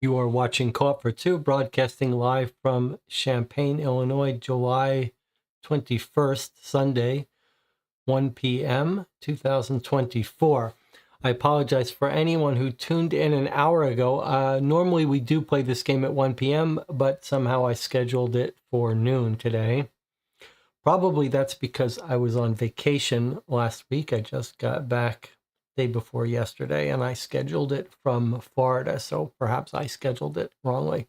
You are watching Co-op for Two, broadcasting live from Champaign, Illinois, July 21st, Sunday, 1 p.m., 2024. I apologize for anyone who tuned in an hour ago. Normally we do play this game at 1 p.m., but somehow I scheduled it for noon today. Probably that's because I was on vacation last week. I just got back day before yesterday, and I scheduled it from Florida, so perhaps I scheduled it wrongly.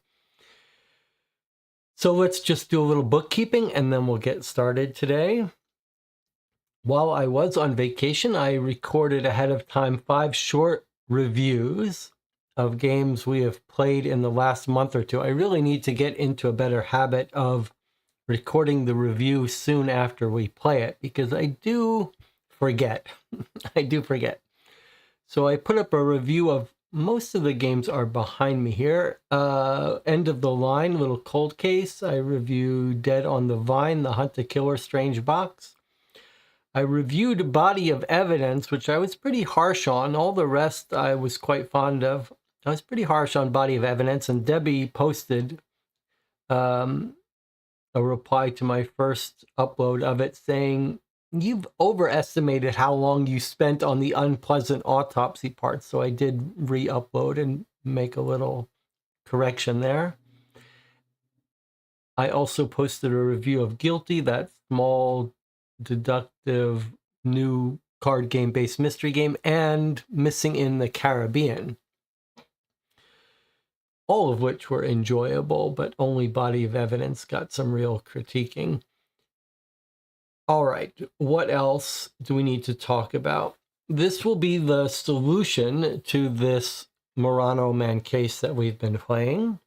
So let's just do a little bookkeeping, and then we'll get started today. While I was on vacation, I recorded ahead of time 5 short reviews of games we have played in the last month or two. I really need to get into a better habit of recording the review soon after we play it, because I do forget. I do forget. So I put up a review of most of the games are behind me here. End of the line, little cold case. I reviewed Dead on the Vine, The Hunt to Killer, Strange Box. I reviewed Body of Evidence, which I was pretty harsh on. All the rest I was quite fond of. I was pretty harsh on Body of Evidence, and Debbie posted a reply to my first upload of it saying, "You've overestimated how long you spent on the unpleasant autopsy part." So I did re-upload and make a little correction there. I also posted a review of Guilty, that small deductive new card game based mystery game, and Missing in the Caribbean. All of which were enjoyable, but only Body of Evidence got some real critiquing. All right, what else do we need to talk about? This will be the solution to this Murano man case that we've been playing.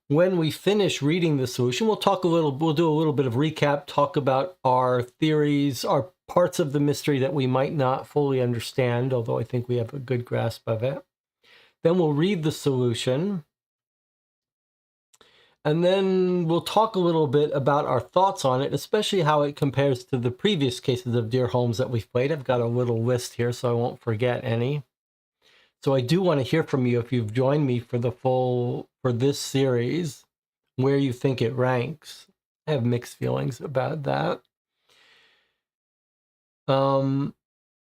When we finish reading the solution, we'll do a little bit of recap, talk about our theories, our parts of the mystery that we might not fully understand, although I think we have a good grasp of it. Then we'll read the solution. And then we'll talk a little bit about our thoughts on it, especially how it compares to the previous cases of Dear Holmes that we've played. I've got a little list here, so I won't forget any. So I do want to hear from you if you've joined me for this series, where you think it ranks. I have mixed feelings about that. I'm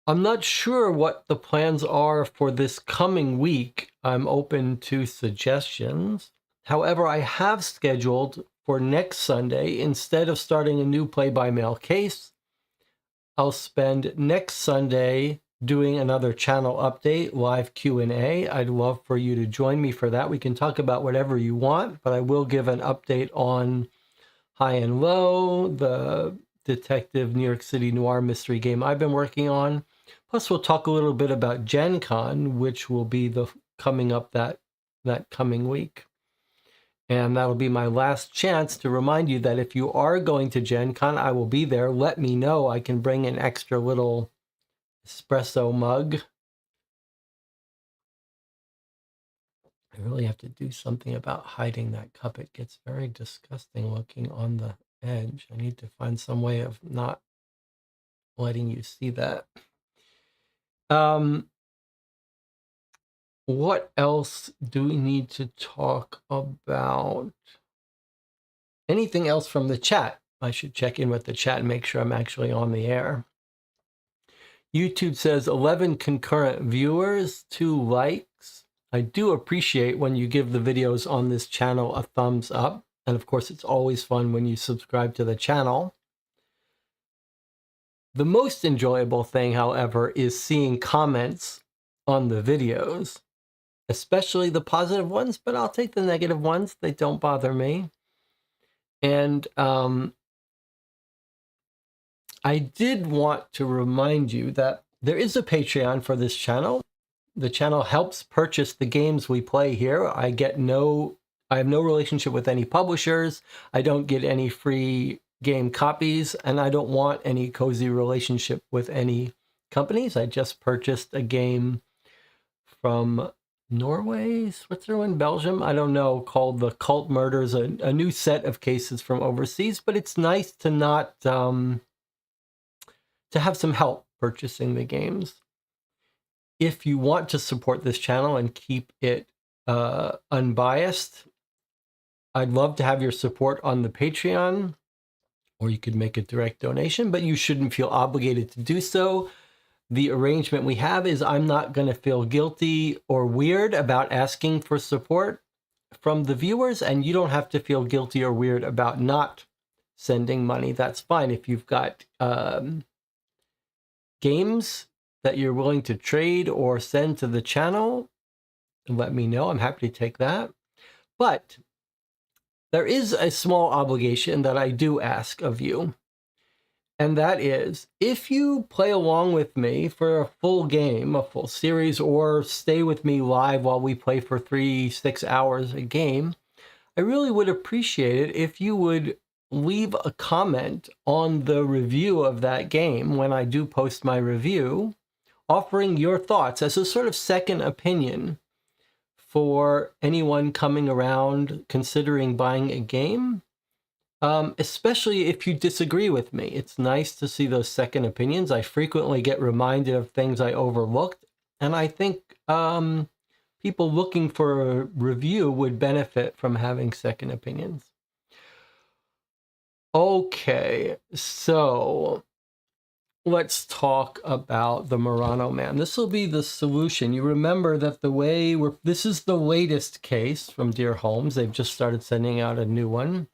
not sure what the plans are for this coming week. I'm open to suggestions. However, I have scheduled for next Sunday, instead of starting a new play-by-mail case, I'll spend next Sunday doing another channel update, live Q&A. I'd love for you to join me for that. We can talk about whatever you want, but I will give an update on High and Low, the detective New York City noir mystery game I've been working on. Plus, we'll talk a little bit about Gen Con, which will be coming up that coming week. And that'll be my last chance to remind you that if you are going to Gen Con, I will be there. Let me know. I can bring an extra little espresso mug. I really have to do something about hiding that cup. It gets very disgusting looking on the edge. I need to find some way of not letting you see that. What else do we need to talk about? Anything else from the chat? I should check in with the chat and make sure I'm actually on the air. YouTube says 11 concurrent viewers, 2 likes. I do appreciate when you give the videos on this channel a thumbs up. And of course, it's always fun when you subscribe to the channel. The most enjoyable thing, however, is seeing comments on the videos, especially the positive ones, but I'll take the negative ones. They don't bother me. And I did want to remind you that there is a Patreon for this channel. The channel helps purchase the games we play here. I have no relationship with any publishers. I don't get any free game copies, and I don't want any cozy relationship with any companies. I just purchased a game from Norway, Switzerland, Belgium, I don't know, called The Cult Murders, a new set of cases from overseas, but it's nice to not, to have some help purchasing the games. If you want to support this channel and keep it unbiased. I'd love to have your support on the Patreon, or you could make a direct donation, but you shouldn't feel obligated to do so. The arrangement we have is I'm not going to feel guilty or weird about asking for support from the viewers, and you don't have to feel guilty or weird about not sending money. That's fine. If you've got games that you're willing to trade or send to the channel, let me know. I'm happy to take that. But there is a small obligation that I do ask of you. And that is, if you play along with me for a full game, a full series, or stay with me live while we play for 3-6 hours a game, I really would appreciate it if you would leave a comment on the review of that game when I do post my review, offering your thoughts as a sort of second opinion for anyone coming around considering buying a game. Especially if you disagree with me. It's nice to see those second opinions. I frequently get reminded of things I overlooked, and I think people looking for a review would benefit from having second opinions. Okay, so let's talk about the Murano man. This will be the solution. You remember that this is the latest case from Dear Holmes. They've just started sending out a new one.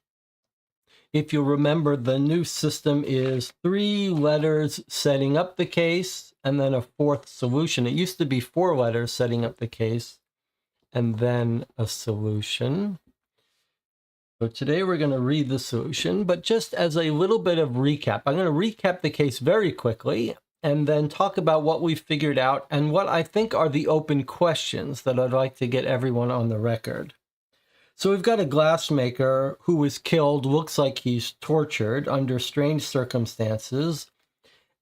If you remember, the new system is 3 letters setting up the case and then a 4th solution. It used to be 4 letters setting up the case and then a solution. So today we're going to read the solution, but just as a little bit of recap, I'm going to recap the case very quickly and then talk about what we figured out and what I think are the open questions that I'd like to get everyone on the record. So we've got a glassmaker who was killed, looks like he's tortured under strange circumstances.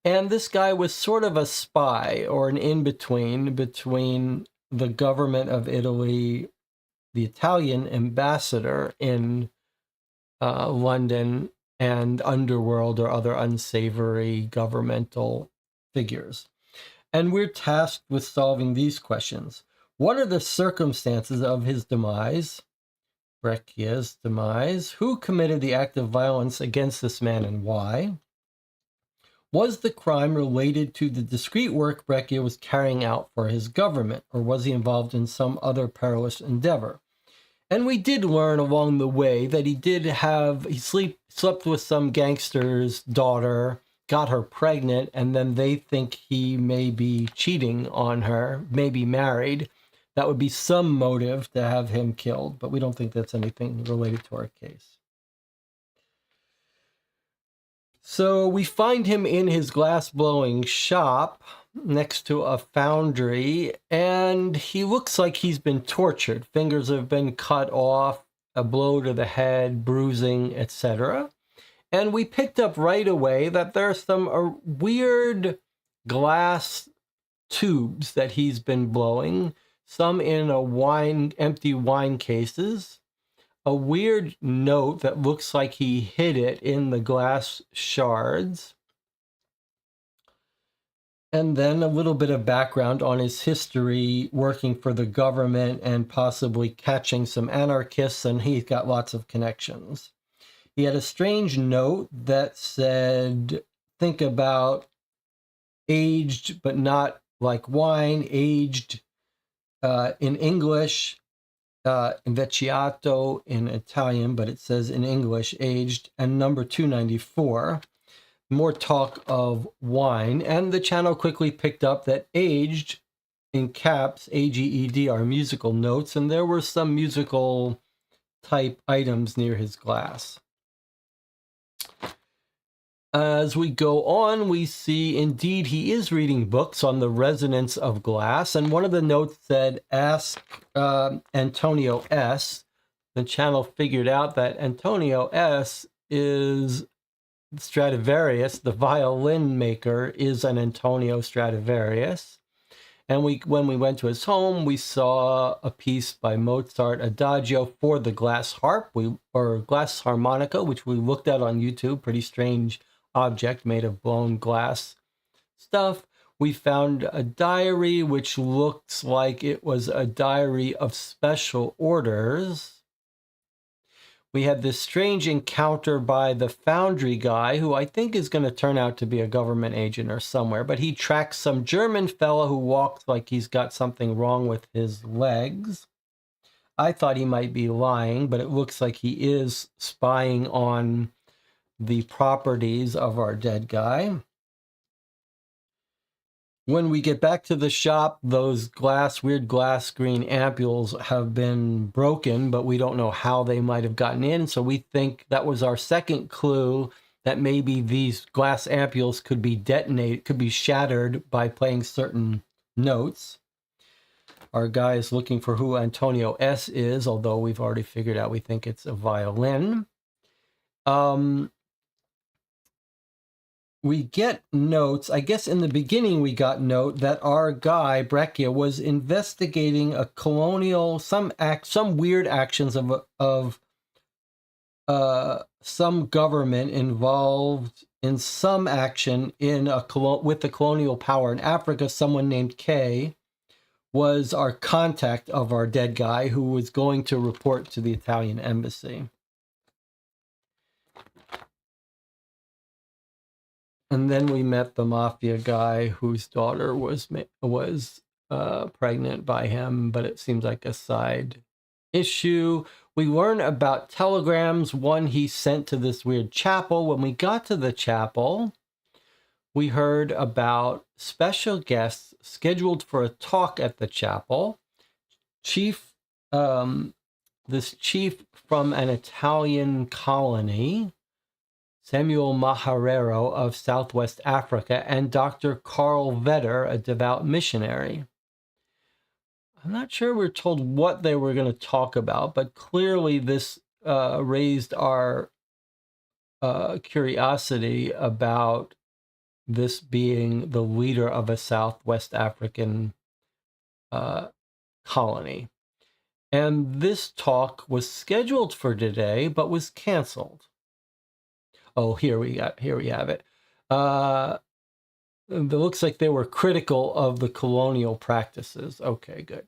And this guy was sort of a spy or an in-between between the government of Italy, the Italian ambassador in London, and underworld or other unsavory governmental figures. And we're tasked with solving these questions. What are the circumstances of his demise? Breccia's demise. Who committed the act of violence against this man and why? Was the crime related to the discreet work Breccia was carrying out for his government, or was he involved in some other perilous endeavor? And we did learn along the way that he slept with some gangster's daughter, got her pregnant, and then they think he may be cheating on her, maybe married. That would be some motive to have him killed, but we don't think that's anything related to our case. So we find him in his glass-blowing shop next to a foundry, and he looks like he's been tortured. Fingers have been cut off, a blow to the head, bruising, etc. And we picked up right away that there are some weird glass tubes that he's been blowing, some in empty wine cases, a weird note that looks like he hid it in the glass shards, and then a little bit of background on his history working for the government and possibly catching some anarchists, and he's got lots of connections. He had a strange note that said, think about aged, but not like wine, aged in English, invecchiato in Italian, but it says in English, aged, and number 294. More talk of wine, and the channel quickly picked up that aged, in caps, AGED, are musical notes, and there were some musical type items near his glass. As we go on, we see indeed he is reading books on the resonance of glass, and one of the notes said, ask Antonio S. The channel figured out that Antonio S. is Stradivarius, the violin maker, is an Antonio Stradivarius. And when we went to his home, we saw a piece by Mozart, Adagio for the glass harp, or glass harmonica, which we looked at on YouTube. Pretty strange object made of blown glass stuff. We found a diary which looks like it was a diary of special orders. We had this strange encounter by the foundry guy, who I think is going to turn out to be a government agent or somewhere, but he tracks some German fella who walks like he's got something wrong with his legs. I thought he might be lying, but it looks like he is spying on the properties of our dead guy. When we get back to the shop, those weird glass green ampules have been broken, but we don't know how they might have gotten in. So we think that was our second clue that maybe these glass ampules could be detonated, could be shattered by playing certain notes. Our guy is looking for who Antonio S. is, although we've already figured out we think it's a violin. We get notes. I guess in the beginning we got note that our guy Breccia was investigating a colonial some weird actions of some government involved in some action in with the colonial power in Africa. Someone named K was our contact of our dead guy, who was going to report to the Italian embassy. And then we met the mafia guy whose daughter was pregnant by him, but it seems like a side issue. We learn about telegrams, one he sent to this weird chapel. When we got to the chapel, we heard about special guests scheduled for a talk at the chapel. This chief from an Italian colony, Samuel Maharero of Southwest Africa, and Dr. Carl Vetter, a devout missionary. I'm not sure we're told what they were going to talk about, but clearly this raised our curiosity about this being the leader of a Southwest African colony. And this talk was scheduled for today, but was canceled. Oh, here we have it. It looks like they were critical of the colonial practices. Okay, good.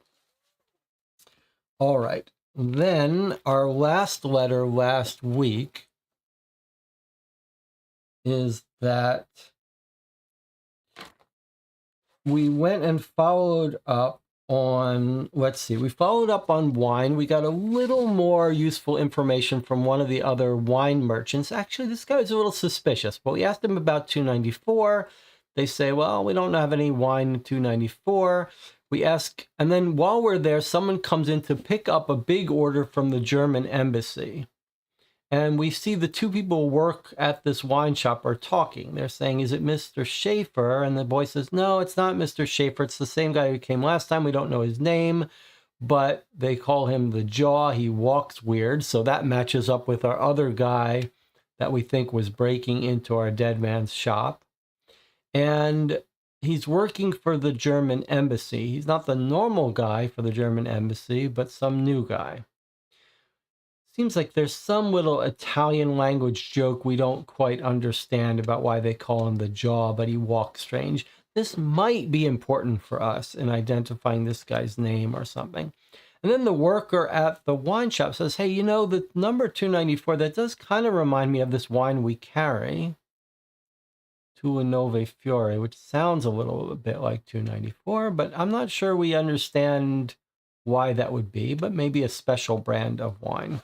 All right. Then our last letter last week is that we went and followed up on, we followed up on wine. We got a little more useful information from one of the other wine merchants. Actually, this guy was a little suspicious, but we asked him about 294. They say, well, we don't have any wine 294. We ask, and then while we're there, someone comes in to pick up a big order from the German embassy. And we see the two people who work at this wine shop are talking. They're saying, is it Mr. Schaefer? And the boy says, no, it's not Mr. Schaefer. It's the same guy who came last time. We don't know his name, but they call him the Jaw. He walks weird. So that matches up with our other guy that we think was breaking into our dead man's shop. And he's working for the German embassy. He's not the normal guy for the German embassy, but some new guy. Seems like there's some little Italian language joke we don't quite understand about why they call him the Jaw, but he walks strange. This might be important for us in identifying this guy's name or something. And then the worker at the wine shop says, hey, you know, the number 294, that does kind of remind me of this wine we carry, Tua Nove Fiore, which sounds a little bit like 294, but I'm not sure we understand why that would be, but maybe a special brand of wine.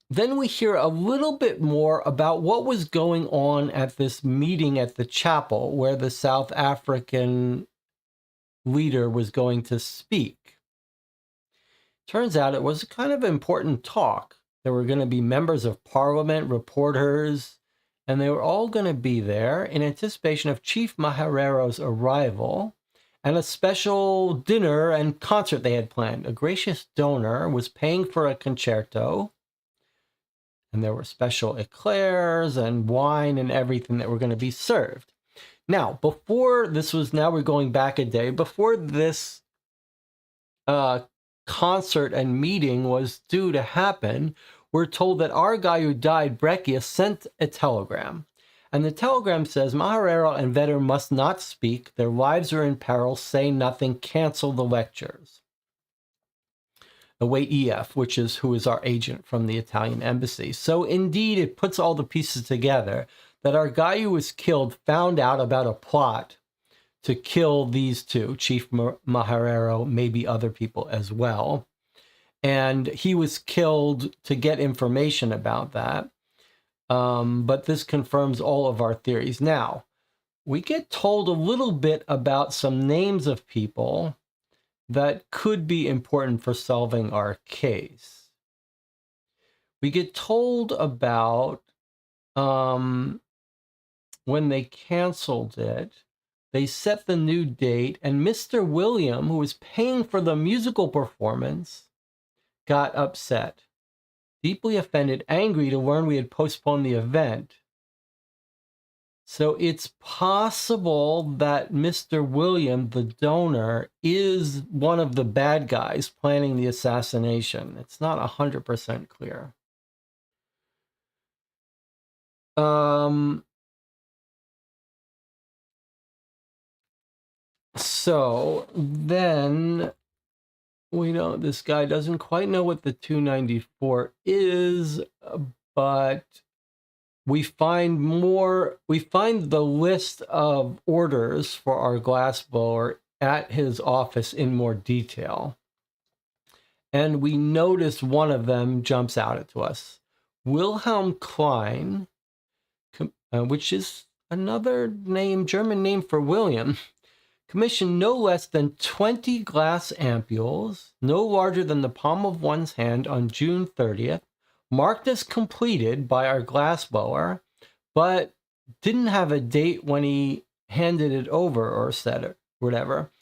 Then we hear a little bit more about what was going on at this meeting at the chapel where the South African leader was going to speak. Turns out it was a kind of important talk. There were going to be members of parliament, reporters, and they were all going to be there in anticipation of Chief Maharero's arrival and a special dinner and concert they had planned. A gracious donor was paying for a concerto, and there were special eclairs and wine and everything that were going to be served. Now, we're going back a day. Before this concert and meeting was due to happen, we're told that our guy who died, Breccia, sent a telegram. And the telegram says, Maharero and Vetter must not speak. Their lives are in peril. Say nothing. Cancel the lectures. Await EF, who is our agent from the Italian embassy. So indeed, it puts all the pieces together that our guy who was killed found out about a plot to kill these two, Chief Maharero, maybe other people as well. And he was killed to get information about that. But this confirms all of our theories. Now, we get told a little bit about some names of people that could be important for solving our case. We get told about when they canceled it, they set the new date, and Mr. William, who was paying for the musical performance, got upset, deeply offended, angry to learn we had postponed the event. So it's possible that Mr. William, the donor, is one of the bad guys planning the assassination. It's not 100% clear. So then we know this guy doesn't quite know what the 294 is, but we find the list of orders for our glassblower at his office in more detail. And we notice one of them jumps out to us. Wilhelm Klein, which is another name, German name for William, commissioned no less than 20 glass ampules, no larger than the palm of one's hand, on June 30th, marked as completed by our glassblower, but didn't have a date when he handed it over or said it, whatever.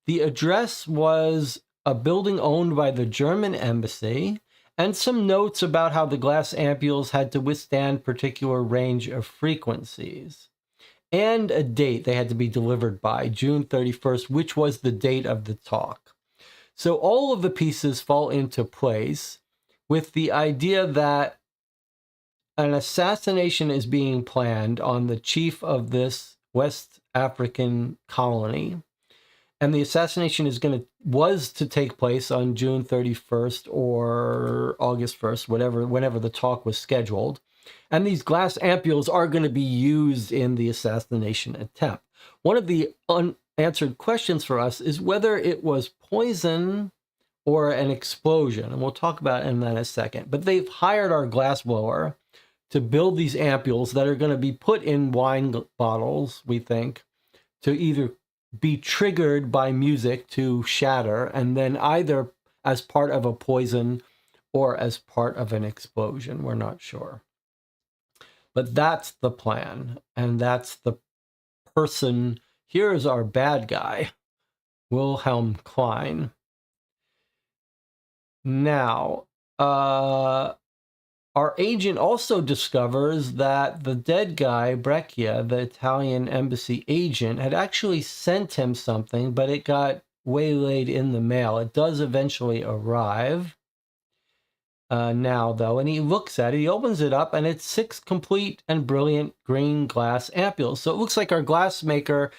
The address was a building owned by the German embassy, and some notes about how the glass ampules had to withstand particular range of frequencies. And a date they had to be delivered by, June 31st, which was the date of the talk. So all of the pieces fall into place with the idea that an assassination is being planned on the chief of this West African colony. And the assassination was to take place on June 31st or August 1st, whenever the talk was scheduled. And these glass ampules are going to be used in the assassination attempt. One of the unanswered questions for us is whether it was poison or an explosion. And we'll talk about that in a second. But they've hired our glassblower to build these ampules that are going to be put in wine bottles, we think, to either be triggered by music to shatter, and then either as part of a poison or as part of an explosion. We're not sure. But that's the plan, and that's the person. Here is our bad guy, Wilhelm Klein. Now, our agent also discovers that the dead guy, Breccia, the Italian embassy agent, had actually sent him something, but it got waylaid in the mail. It does eventually arrive now, though, and he looks at it. He opens it up, and it's 6 complete and brilliant green glass ampules. So it looks like our glassmaker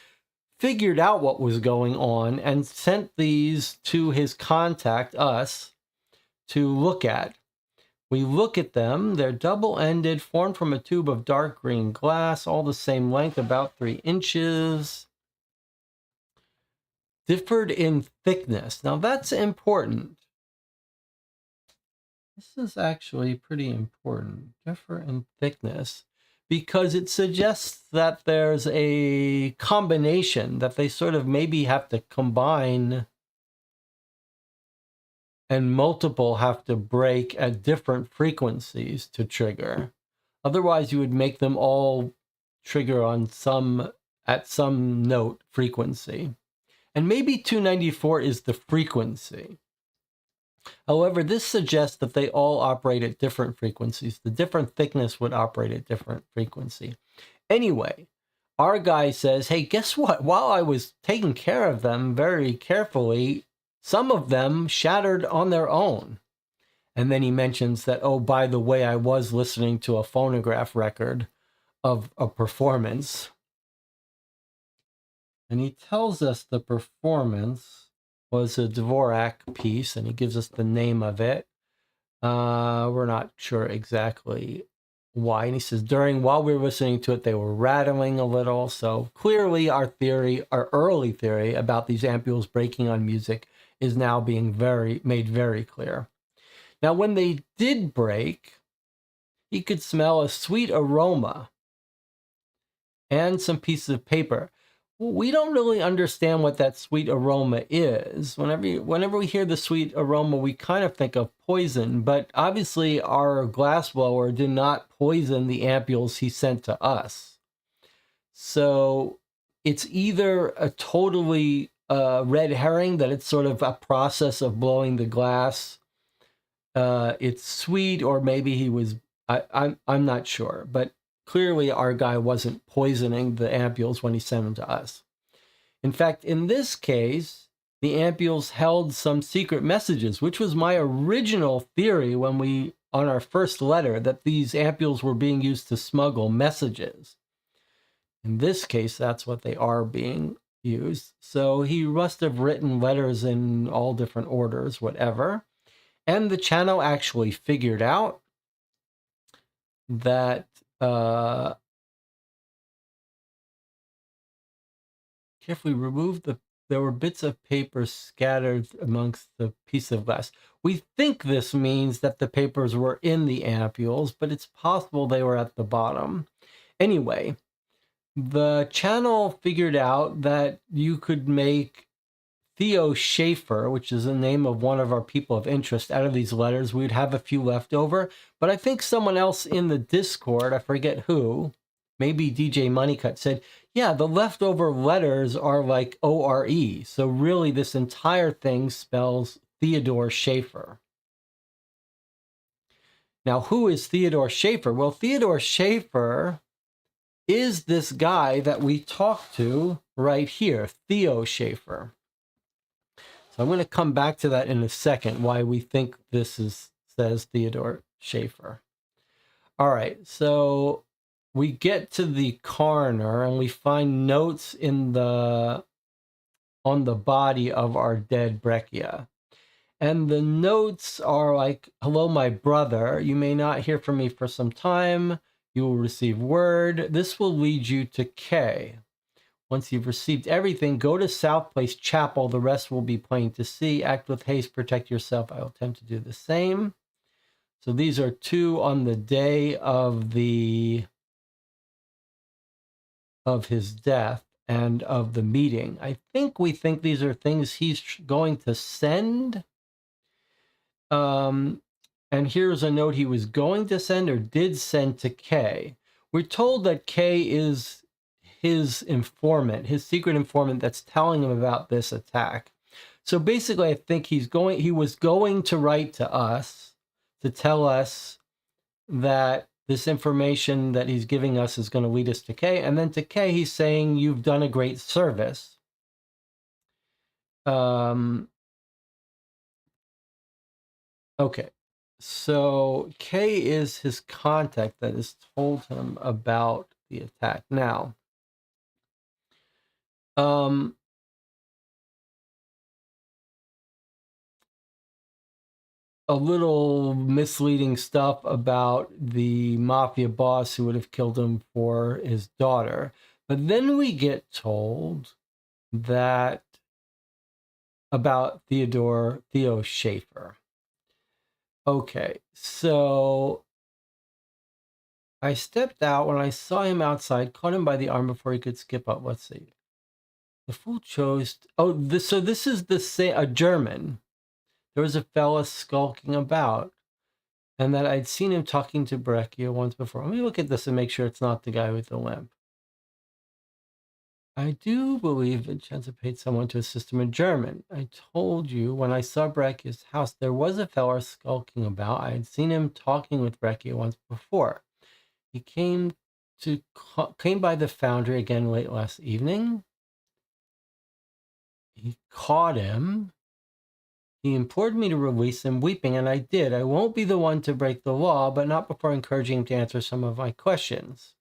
figured out what was going on and sent these to his contact, us, to look at. We look at them. They're double-ended, formed from a tube of dark green glass, all the same length, about 3 inches. Differed in thickness. Now, that's important. This is actually pretty important. Differ in thickness, because it suggests that there's a combination, that they sort of maybe have to combine, and multiple have to break at different frequencies to trigger. Otherwise, you would make them all trigger at some note frequency. And maybe 294 is the frequency. However, this suggests that they all operate at different frequencies. The different thickness would operate at different frequency. Anyway, our guy says, hey, guess what? While I was taking care of them very carefully, some of them shattered on their own. And then he mentions that, oh, by the way, I was listening to a phonograph record of a performance. And he tells us the performance was a Dvorak piece, and he gives us the name of it. We're not sure exactly why. And he says, while we were listening to it, they were rattling a little. So clearly our early theory about these ampules breaking on music is now being made very clear. Now, when they did break, he could smell a sweet aroma and some pieces of paper. We don't really understand what that sweet aroma is. Whenever we hear the sweet aroma, we kind of think of poison, but obviously our glassblower did not poison the ampules he sent to us. So it's either a totally red herring, that it's sort of a process of blowing the glass. It's sweet, or maybe he was, I'm not sure, but clearly our guy wasn't poisoning the ampules when he sent them to us. In fact, in this case, the ampules held some secret messages, which was my original theory on our first letter, that these ampules were being used to smuggle messages. In this case, that's what they are being used. So he must have written letters in all different orders, whatever. And the channel actually figured out that if we remove there were bits of paper scattered amongst the piece of glass. We think this means that the papers were in the ampules, but it's possible they were at the bottom. Anyway, the channel figured out that you could make Theo Schaefer, which is the name of one of our people of interest, out of these letters. We'd have a few left over, but I think someone else in the Discord, I forget who, maybe DJ Moneycut, said, yeah, the leftover letters are like O-R-E. So really this entire thing spells Theodore Schaefer. Now, who is Theodore Schaefer? Well, Theodore Schaefer is this guy that we talked to right here, Theo Schaefer. So I'm going to come back to that in a second, why we think this says Theodore Schaefer. All right, so we get to the coroner and we find notes on the body of our dead Breccia. And the notes are like, hello, my brother. You may not hear from me for some time. You will receive word. This will lead you to K. Once you've received everything, go to South Place Chapel. The rest will be plain to see. Act with haste, protect yourself. I will attempt to do the same. So these are two on the day of his death and of the meeting. We think these are things he's going to send. And here's a note he was going to send or did send to Kay. We're told that Kay is his informant, his secret informant that's telling him about this attack. So basically, I think he was going to write to us to tell us that this information that he's giving us is going to lead us to Kay. And then to Kay, he's saying, you've done a great service. Okay. So Kay is his contact that has told him about the attack. Now, a little misleading stuff about the mafia boss who would have killed him for his daughter. But then we get told that about Theo Schaefer. Okay, so I stepped out when I saw him outside, caught him by the arm before he could skip up. Let's see. The fool chose. So this is a German. There was a fella skulking about, and that I'd seen him talking to Breccia once before. Let me look at this and make sure it's not the guy with the limp. I do believe Vincenzo paid someone to assist him in German. I told you when I saw Breccia's house, there was a fella skulking about. I had seen him talking with Breccia once before. He came by the foundry again late last evening. He caught him. He implored me to release him, weeping, and I did. I won't be the one to break the law, but not before encouraging him to answer some of my questions.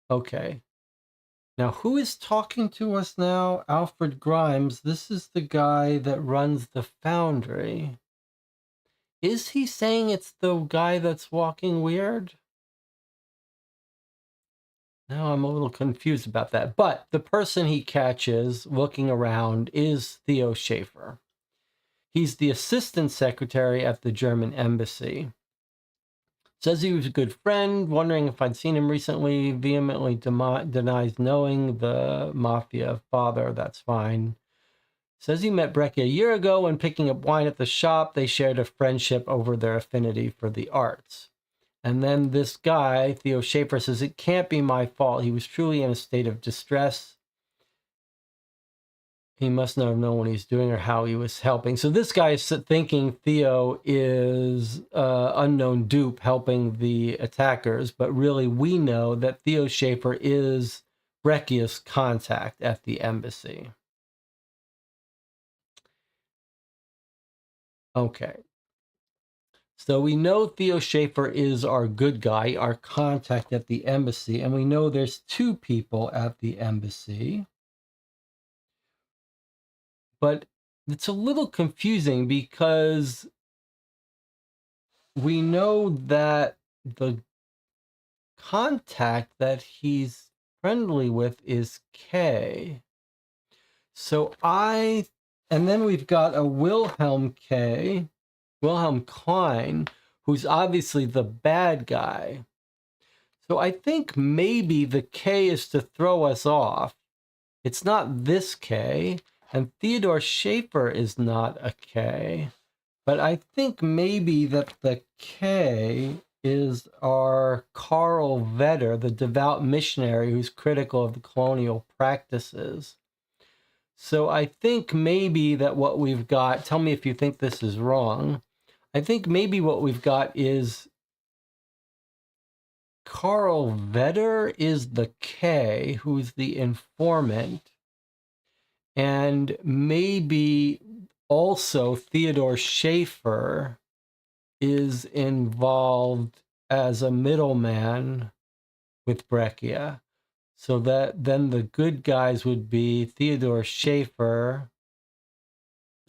Okay. Now, who is talking to us now? Alfred Grimes. This is the guy that runs the foundry. Is he saying it's the guy that's walking weird? Now I'm a little confused about that. But the person he catches looking around is Theo Schaefer. He's the assistant secretary at the German embassy. Says he was a good friend, wondering if I'd seen him recently, vehemently denies knowing the mafia father. That's fine. Says he met Breccia a year ago when picking up wine at the shop. They shared a friendship over their affinity for the arts. And then this guy, Theo Schaefer, says, it can't be my fault. He was truly in a state of distress. He must not have known what he's doing or how he was helping. So this guy is thinking Theo is unknown dupe helping the attackers, but really we know that Theo Schaefer is Breccia's contact at the embassy. Okay. So we know Theo Schaefer is our good guy, our contact at the embassy, and we know there's two people at the embassy. But it's a little confusing because we know that the contact that he's friendly with is K. So and then we've got a Wilhelm Klein, who's obviously the bad guy. So I think maybe the K is to throw us off. It's not this K, and Theodore Schaefer is not a K. But I think maybe that the K is our Karl Vetter, the devout missionary who's critical of the colonial practices. So I think maybe that what we've got, tell me if you think this is wrong, I think maybe what we've got is Karl Vetter is the K, who's the informant, and maybe also Theodore Schaefer is involved as a middleman with Breccia. So that then the good guys would be Theodore Schaefer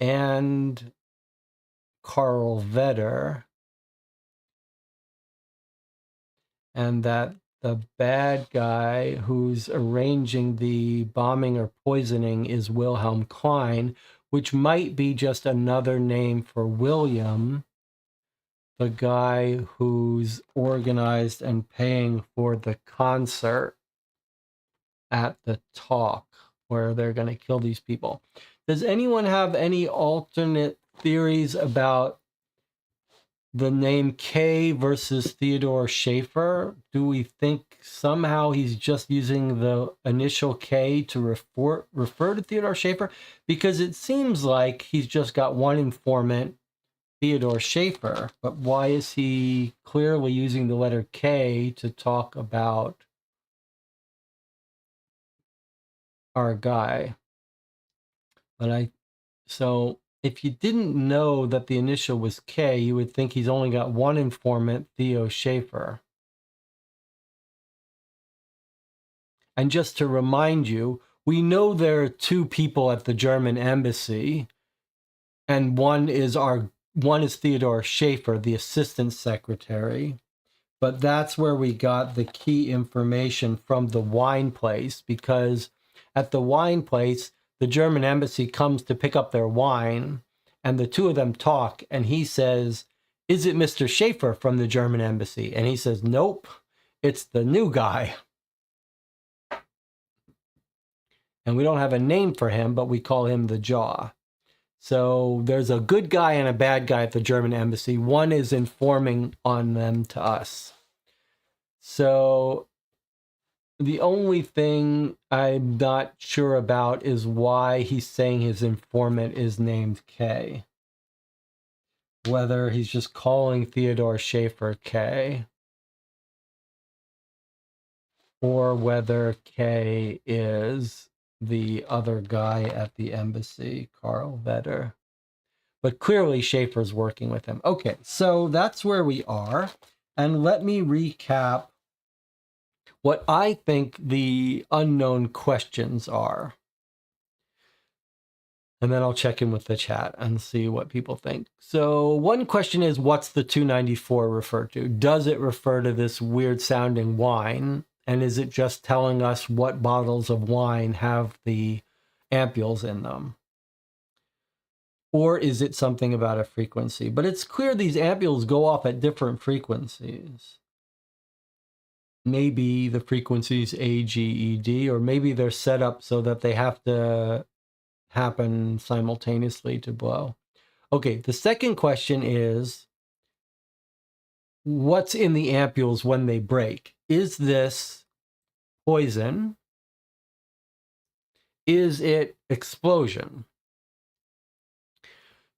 and Karl Vetter, and that the bad guy who's arranging the bombing or poisoning is Wilhelm Klein, which might be just another name for William, the guy who's organized and paying for the concert at the talk where they're going to kill these people. Does anyone have any alternate theories about the name K versus Theodore Schaefer? Do we think somehow he's just using the initial K to refer to Theodore Schaefer? Because it seems like he's just got one informant, Theodore Schaefer, but why is he clearly using the letter K to talk about our guy? So if you didn't know that the initial was K, you would think he's only got one informant, Theo Schaefer. And just to remind you, we know there are two people at the German embassy, and one is Theodore Schaefer, the assistant secretary. But that's where we got the key information from the wine place, because at the wine place, the German embassy comes to pick up their wine, and the two of them talk, and he says, "Is it Mr. Schaefer from the German embassy?" And he says, "Nope, it's the new guy." And we don't have a name for him, but we call him the Jaw. So there's a good guy and a bad guy at the German embassy. One is informing on them to us. So the only thing I'm not sure about is why he's saying his informant is named K. Whether he's just calling Theodore Schaefer K, or whether K is the other guy at the embassy, Karl Vetter. But clearly Schaefer's working with him. Okay, so that's where we are. And let me recap what I think the unknown questions are. And then I'll check in with the chat and see what people think. So one question is, what's the 294 refer to? Does it refer to this weird sounding wine? And is it just telling us what bottles of wine have the ampules in them? Or is it something about a frequency? But it's clear these ampules go off at different frequencies. Maybe the frequencies A, G, E, D, or maybe they're set up so that they have to happen simultaneously to blow. Okay, the second question is, what's in the ampules when they break? Is this poison? Is it explosion?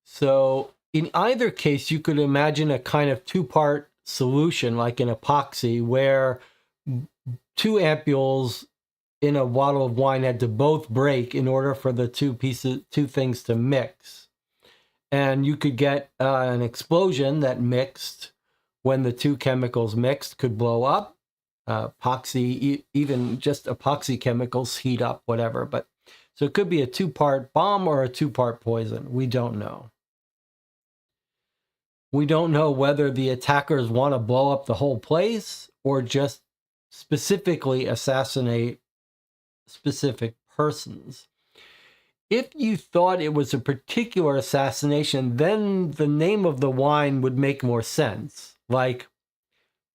So in either case, you could imagine a kind of two-part solution, like an epoxy, where two ampules in a bottle of wine had to both break in order for the two things to mix. And you could get an explosion that mixed when the two chemicals mixed could blow up. Epoxy, even just epoxy chemicals heat up, whatever. But so it could be a two-part bomb or a two-part poison. We don't know. We don't know whether the attackers want to blow up the whole place or just specifically assassinate specific persons. If you thought it was a particular assassination, then the name of the wine would make more sense. Like,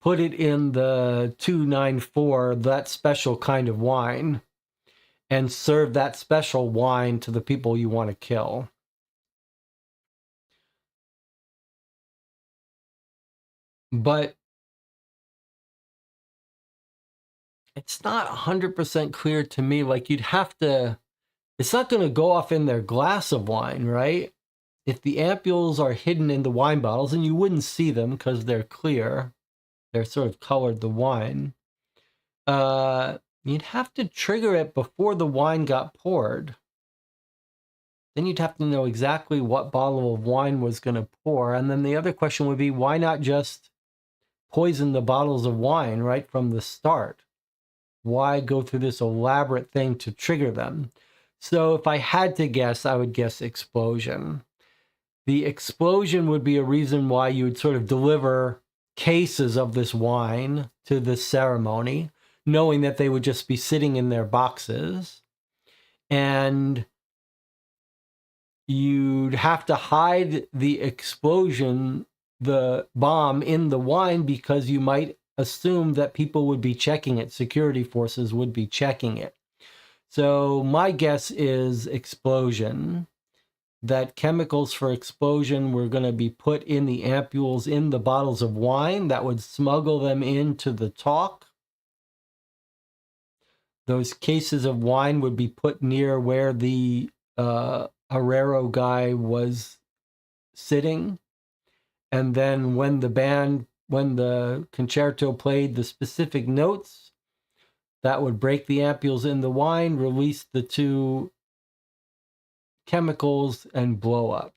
put it in the 294, that special kind of wine, and serve that special wine to the people you want to kill. But it's not 100% clear to me. Like, you'd have to, it's not going to go off in their glass of wine, right? If the ampules are hidden in the wine bottles, and you wouldn't see them because they're clear, they're sort of colored the wine, you'd have to trigger it before the wine got poured. Then you'd have to know exactly what bottle of wine was going to pour. And then the other question would be, why not just poison the bottles of wine right from the start? Why go through this elaborate thing to trigger them? So if I had to guess, I would guess explosion. The explosion would be a reason why you would sort of deliver cases of this wine to this ceremony, knowing that they would just be sitting in their boxes. And you'd have to hide the explosion, the bomb, in the wine because you might assume that people would be checking it. Security forces would be checking it. So my guess is explosion, that chemicals for explosion were going to be put in the ampules in the bottles of wine that would smuggle them into the talk. Those cases of wine would be put near where the Herrero guy was sitting. And then when the concerto played the specific notes, that would break the ampules in the wine, release the two chemicals, and blow up.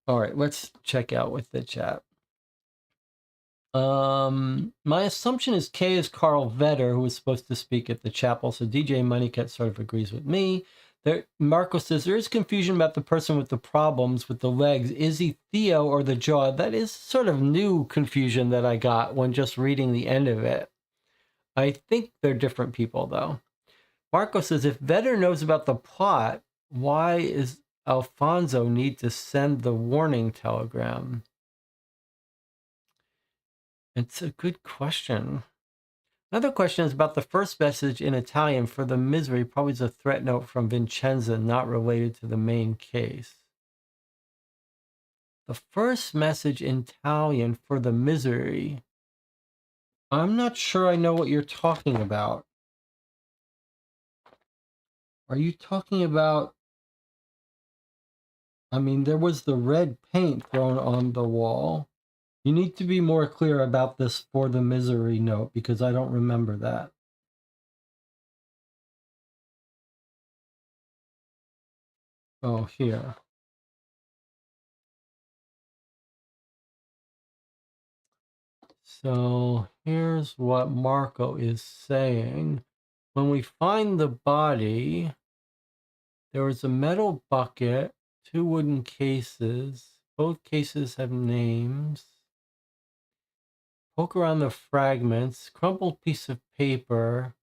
All right, let's check out with the chat. My assumption is K is Carl Vetter, who was supposed to speak at the chapel. So DJ Moneycat sort of agrees with me. Marco says there is confusion about the person with the problems with the legs. Is he Theo or the jaw? That is sort of new confusion that I got when just reading the end of it. I think they're different people, though. Marco says if Vetter knows about the plot, why is Alfonso need to send the warning telegram? It's a good question. Another question is about the first message in Italian for the misery, probably is a threat note from Vincenza, not related to the main case. The first message in Italian for the misery. I'm not sure I know what you're talking about. Are you talking about... I mean, there was the red paint thrown on the wall. You need to be more clear about this for the misery note, because I don't remember that. Oh, here. So here's what Marco is saying. When we find the body, there was a metal bucket, 2 wooden cases. Both cases have names. Poke around the fragments. Crumpled piece of paper.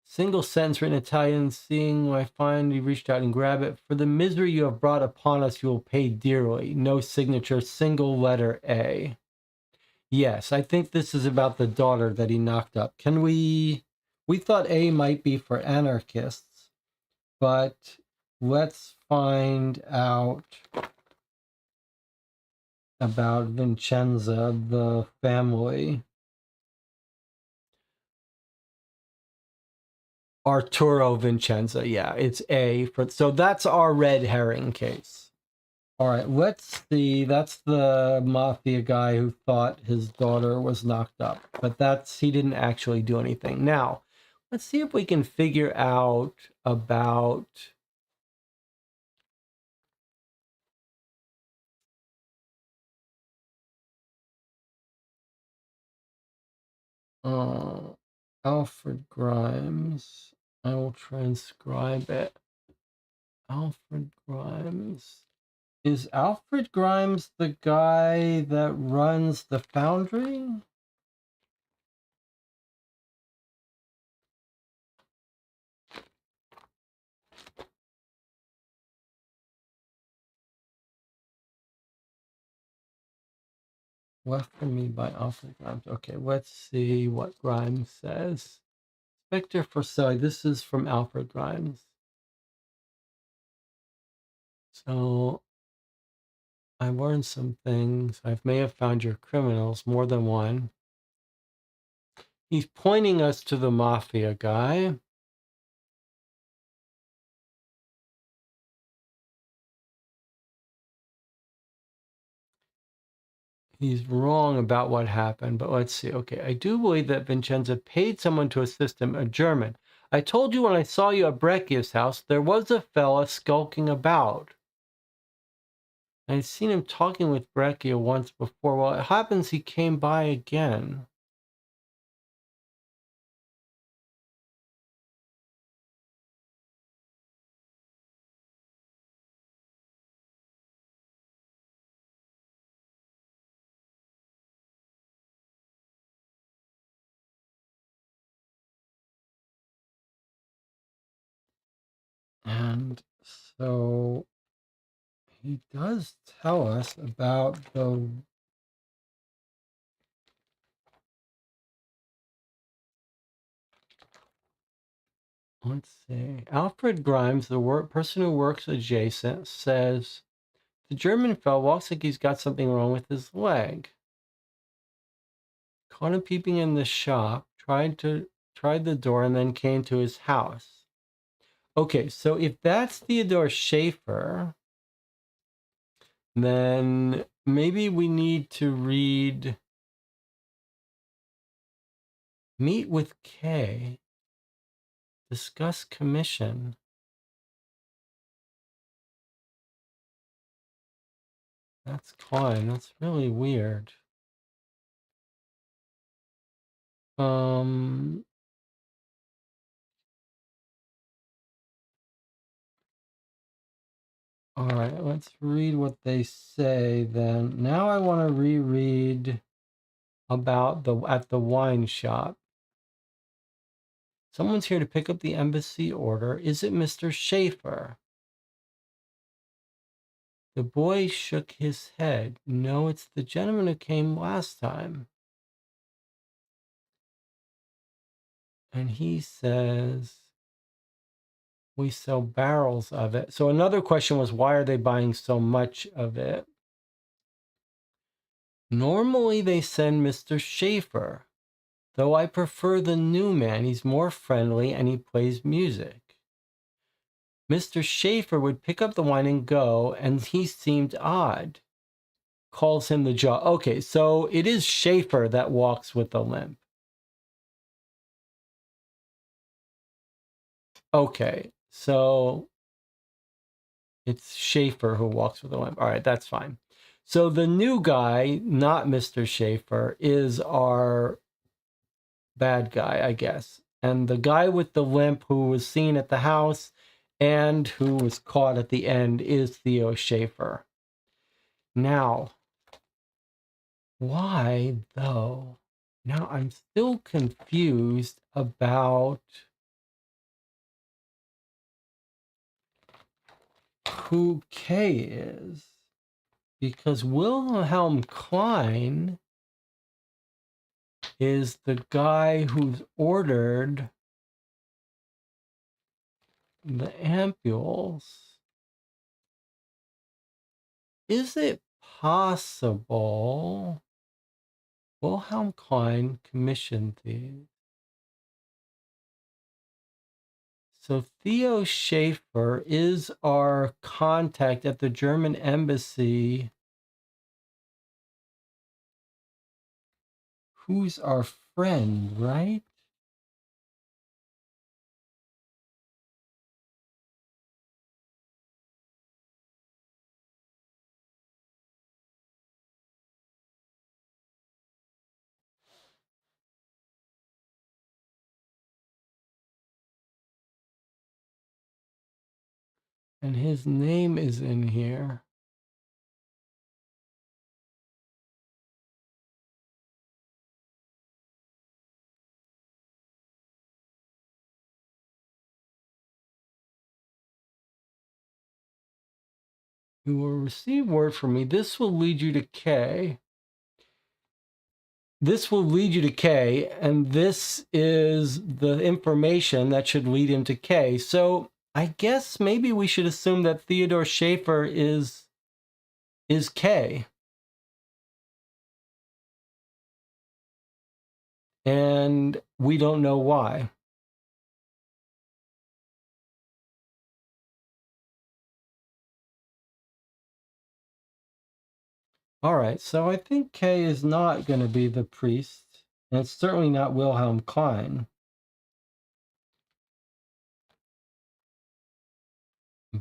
Single sentence written in Italian. Seeing what I find, you reached out and grab it. For the misery you have brought upon us, you will pay dearly. No signature. Single letter A. Yes, I think this is about the daughter that he knocked up. Can we thought A might be for anarchists, but let's find out about Vincenza, the family. Arturo Vincenza, yeah, it's A for, so that's our red herring case. All right, let's see. That's the mafia guy who thought his daughter was knocked up, but he didn't actually do anything. Now, let's see if we can figure out about Alfred Grimes. I will transcribe it. Alfred Grimes. Is Alfred Grimes the guy that runs the foundry? Left for me by Alfred Grimes. Okay, let's see what Grimes says. Spectre for Sally. This is from Alfred Grimes. So I learned some things. I may have found your criminals, more than one. He's pointing us to the mafia guy. He's wrong about what happened, but let's see. Okay, I do believe that Vincenza paid someone to assist him, a German. I told you when I saw you at Breccia's house, there was a fella skulking about. I'd seen him talking with Breccia once before. Well, it happens he came by again. And so he does tell us about the... Let's see. Alfred Grimes, the person who works adjacent, says the German fellow walks like he's got something wrong with his leg. Caught him peeping in the shop, tried the door, and then came to his house. Okay, so if that's Theodore Schaefer, then maybe we need to read Meet with K, discuss commission. That's fine. That's really weird. All right, let's read what they say then. Now I want to reread about at the wine shop. Someone's here to pick up the embassy order. Is it Mr. Schaefer? The boy shook his head. No, it's the gentleman who came last time. And he says, we sell barrels of it. So another question was, why are they buying so much of it? Normally they send Mr. Schaefer, though I prefer the new man. He's more friendly and he plays music. Mr. Schaefer would pick up the wine and go, and he seemed odd. Calls him the jaw. Okay, so it is Schaefer that walks with a limp. Okay, so it's Schaefer who walks with a limp. All right, that's fine. So the new guy, not Mr. Schaefer, is our bad guy, I guess. And the guy with the limp who was seen at the house and who was caught at the end is Theo Schaefer. Now, why though? Now I'm still confused about who K is. Because Wilhelm Klein is the guy who's ordered the ampules. Is it possible Wilhelm Klein commissioned these? So Theo Schaefer is our contact at the German embassy. Who's our friend, right? And his name is in here. You will receive word from me. This will lead you to K. This will lead you to K, and this is the information that should lead him to K. So I guess maybe we should assume that Theodore Schaefer is K. And we don't know why. All right, so I think K is not going to be the priest, and it's certainly not Wilhelm Klein.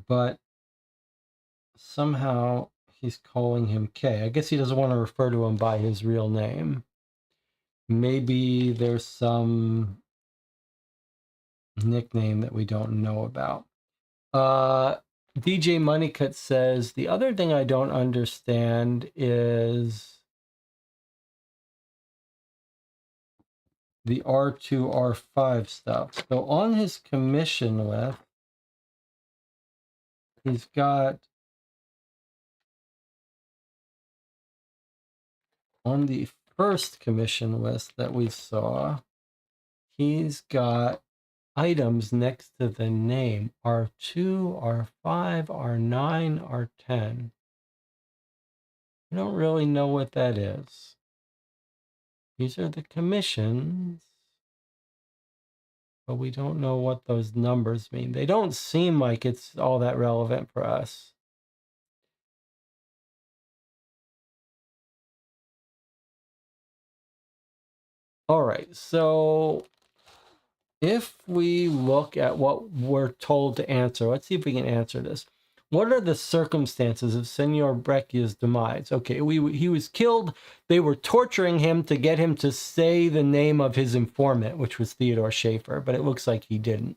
But somehow he's calling him K. I guess he doesn't want to refer to him by his real name. Maybe there's some nickname that we don't know about. DJ Moneycut says, the other thing I don't understand is the R2, R5 stuff. So on his commission list, he's got, on the first commission list that we saw, he's got items next to the name R2, R5, R9, R10. I don't really know what that is. These are the commissions, but we don't know what those numbers mean. They don't seem like it's all that relevant for us. All right, so if we look at what we're told to answer, let's see if we can answer this. What are the circumstances of Senor Breccia's demise? Okay, he was killed. They were torturing him to get him to say the name of his informant, which was Theodore Schaefer, but it looks like he didn't.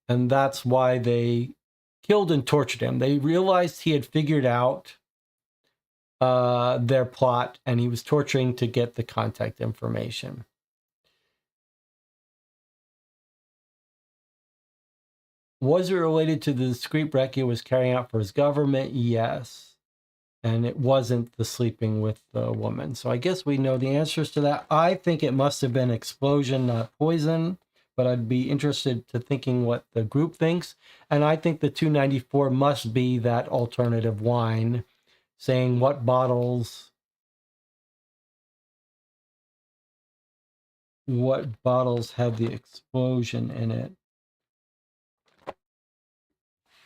And that's why they killed and tortured him. They realized he had figured out their plot, and he was torturing to get the contact information. Was it related to the discreet Breccia was carrying out for his government? Yes. And it wasn't the sleeping with the woman. So I guess we know the answers to that. I think it must have been explosion, not poison. But I'd be interested to thinking what the group thinks. And I think the 294 must be that alternative wine, saying what bottles have the explosion in it.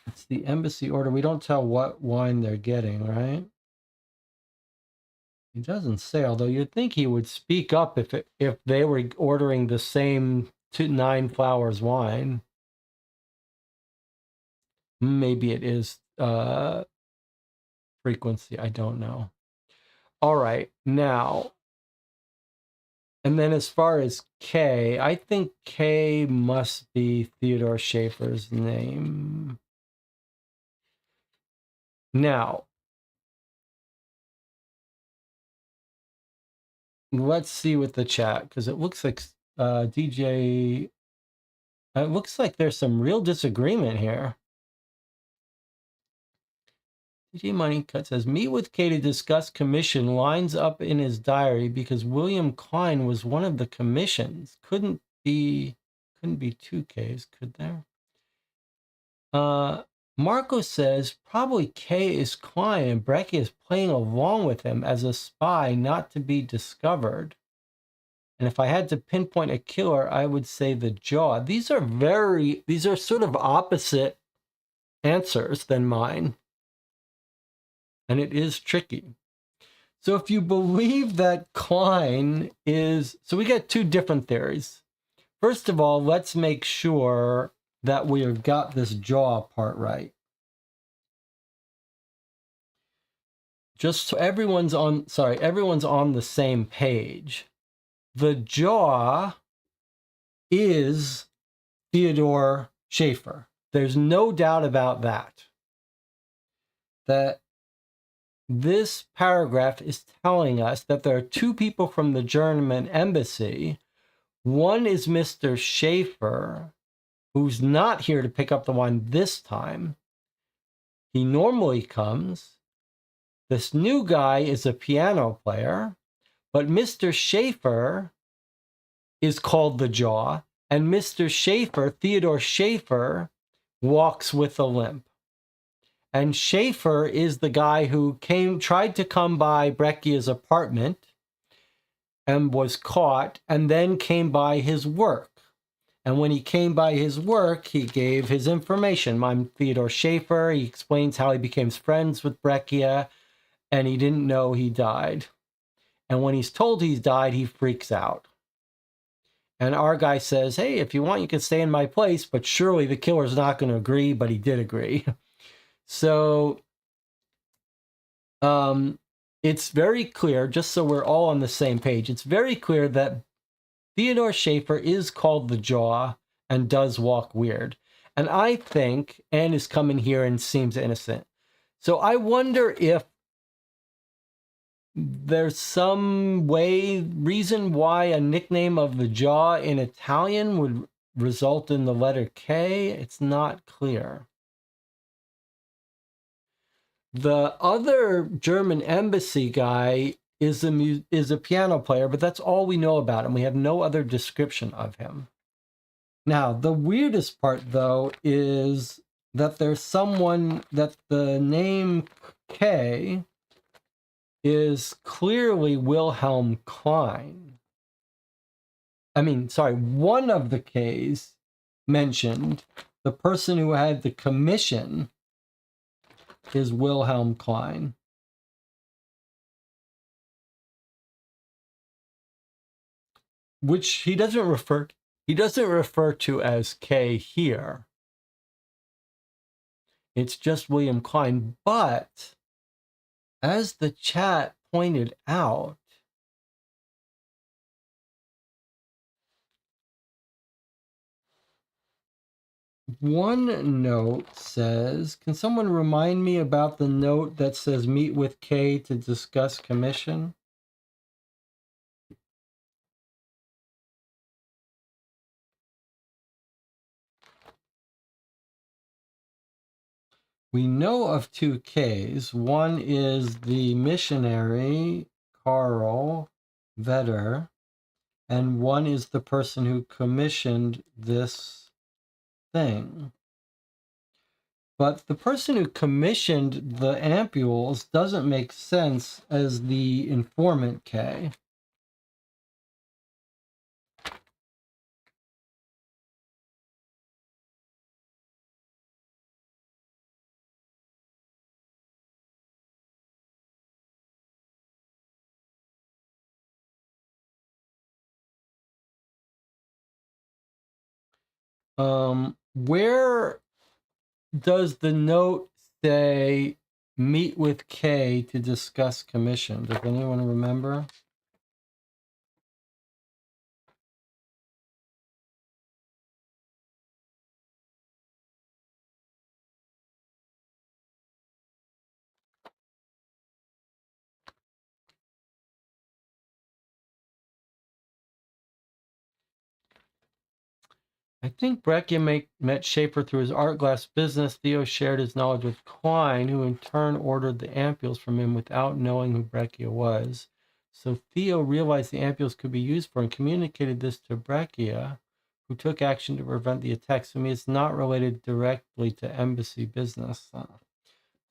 It's the embassy order. We don't tell what wine they're getting, right? He doesn't say, although you'd think he would speak up if they were ordering the same 9 flowers wine. Maybe it is frequency, I don't know. All right, now, and then as far as K, I think K must be Theodore Schaefer's name. Now, let's see with the chat, because it looks like DJ, it looks like there's some real disagreement here. DJ Money Cut says, meet with K to discuss commission lines up in his diary because William Klein was one of the commissions. Couldn't be 2Ks, could there? Marco says, probably K is Klein and Brecky is playing along with him as a spy not to be discovered. And if I had to pinpoint a killer, I would say the Jaw. These are sort of opposite answers than mine. And it is tricky. So if you believe that Klein is, so we get two different theories. First of all, let's make sure that we have got this Jaw part right. Just so everyone's on the same page. The Jaw is Theodore Schaefer. There's no doubt about that. That this paragraph is telling us that there are two people from the German embassy. One is Mr. Schaefer, who's not here to pick up the wine this time. He normally comes. This new guy is a piano player, but Mr. Schaefer is called the Jaw, and Mr. Schaefer, Theodore Schaefer, walks with a limp. And Schaefer is the guy who tried to come by Breccia's apartment and was caught, and then came by his work. And when he came by his work, he gave his information. I'm Theodore Schaefer. He explains how he became friends with Breccia, and he didn't know he died. And when he's told he's died, he freaks out. And our guy says, hey, if you want, you can stay in my place, but surely the killer's not going to agree, but he did agree. So it's very clear, just so we're all on the same page, it's very clear that Theodore Schaefer is called the Jaw and does walk weird. And I think Anne is coming here and seems innocent. So I wonder if there's some reason why a nickname of the Jaw in Italian would result in the letter K. It's not clear. The other German embassy guy is a piano player, but that's all we know about him. We have no other description of him. Now, the weirdest part, though, is that there's someone that the name K is clearly Wilhelm Klein. One of the Ks mentioned, the person who had the commission, is Wilhelm Klein. Which he doesn't refer to as K here. It's just William Klein. But as the chat pointed out, one note says, can someone remind me about the note that says meet with K to discuss commission? We know of two Ks. One is the missionary, Karl Vetter, and one is the person who commissioned this thing. But the person who commissioned the ampules doesn't make sense as the informant K. Where does the note say meet with K to discuss commission. Does anyone remember? I think Breccia met Schaefer through his art glass business. Theo shared his knowledge with Klein, who in turn ordered the ampules from him without knowing who Breccia was. So Theo realized the ampules could be used for and communicated this to Breccia, who took action to prevent the attacks. I mean, it's not related directly to embassy business. I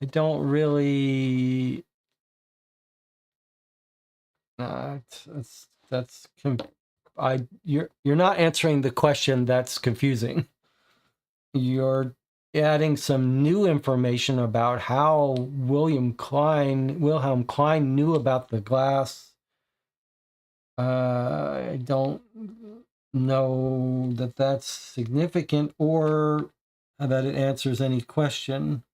don't really. You're not answering the question. That's confusing. You're adding some new information about how Wilhelm Klein knew about the glass. I don't know that that's significant or that it answers any question.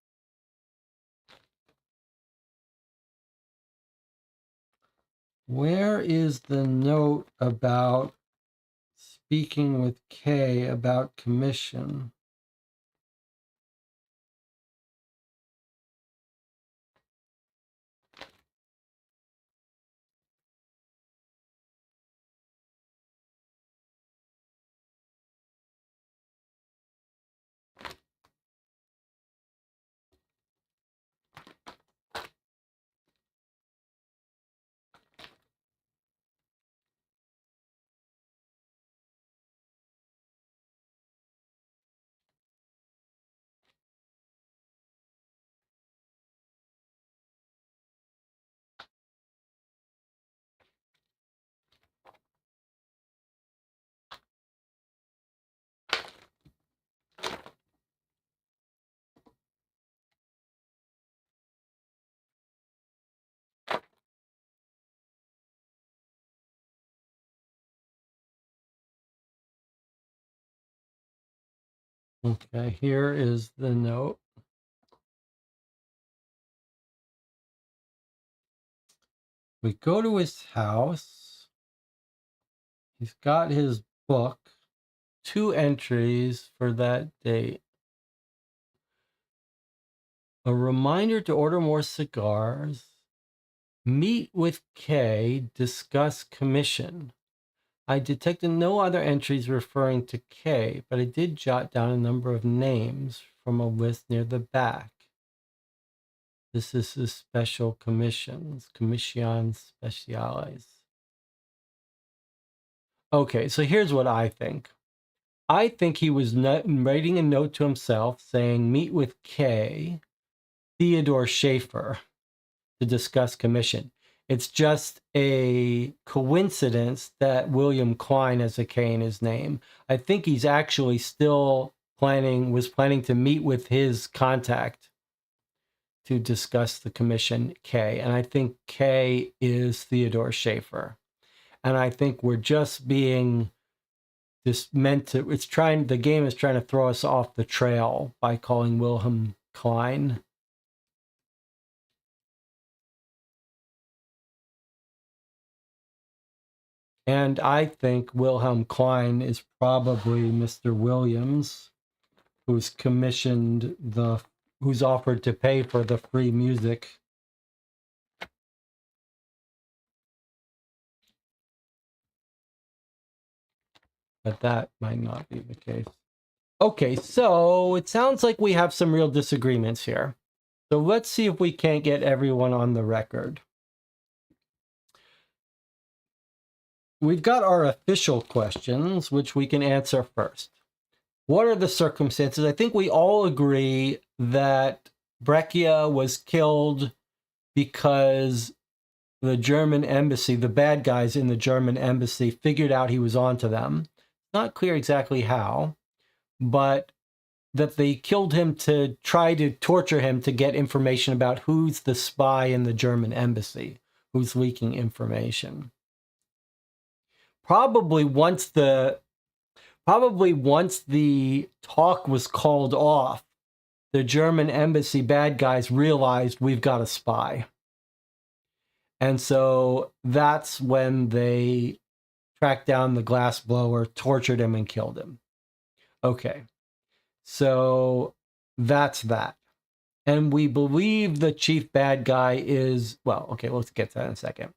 Where is the note about speaking with K about commission? Okay, here is the note. We go to his house. He's got his book, 2 entries for that date. A reminder to order more cigars. Meet with K, discuss commission. I detected no other entries referring to K, but I did jot down a number of names from a list near the back. This is his special commissions, commissions speciales. Okay, so here's what I think. I think he was writing a note to himself saying, meet with K, Theodore Schaefer, to discuss commission. It's just a coincidence that William Klein has a K in his name. I think he's actually still was planning to meet with his contact to discuss the commission K. And I think K is Theodore Schaefer. And I think we're just being the game is trying to throw us off the trail by calling Wilhelm Klein. And I think Wilhelm Klein is probably Mr. Williams, who's who's offered to pay for the free music. But that might not be the case. Okay, so it sounds like we have some real disagreements here. So let's see if we can't get everyone on the record. We've got our official questions, which we can answer first. What are the circumstances? I think we all agree that Breccia was killed because the German embassy, the bad guys in the German embassy, figured out he was onto them. Not clear exactly how, but that they killed him to try to torture him to get information about who's the spy in the German embassy, who's leaking information. Probably once the talk was called off, the German embassy bad guys realized we've got a spy. And so that's when they tracked down the glassblower, tortured him, and killed him. Okay, so that's that. And we believe the chief bad guy is, well, okay, let's get to that in a second.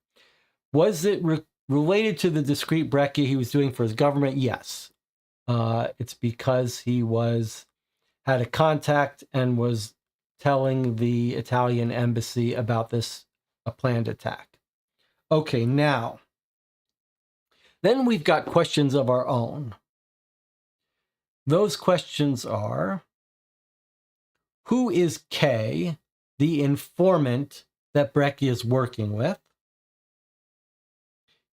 Was it related to the discreet breccia he was doing for his government? Yes. It's because he had a contact and was telling the Italian embassy about a planned attack. Okay, now, then we've got questions of our own. Those questions are, who is K, the informant that Breccia is working with?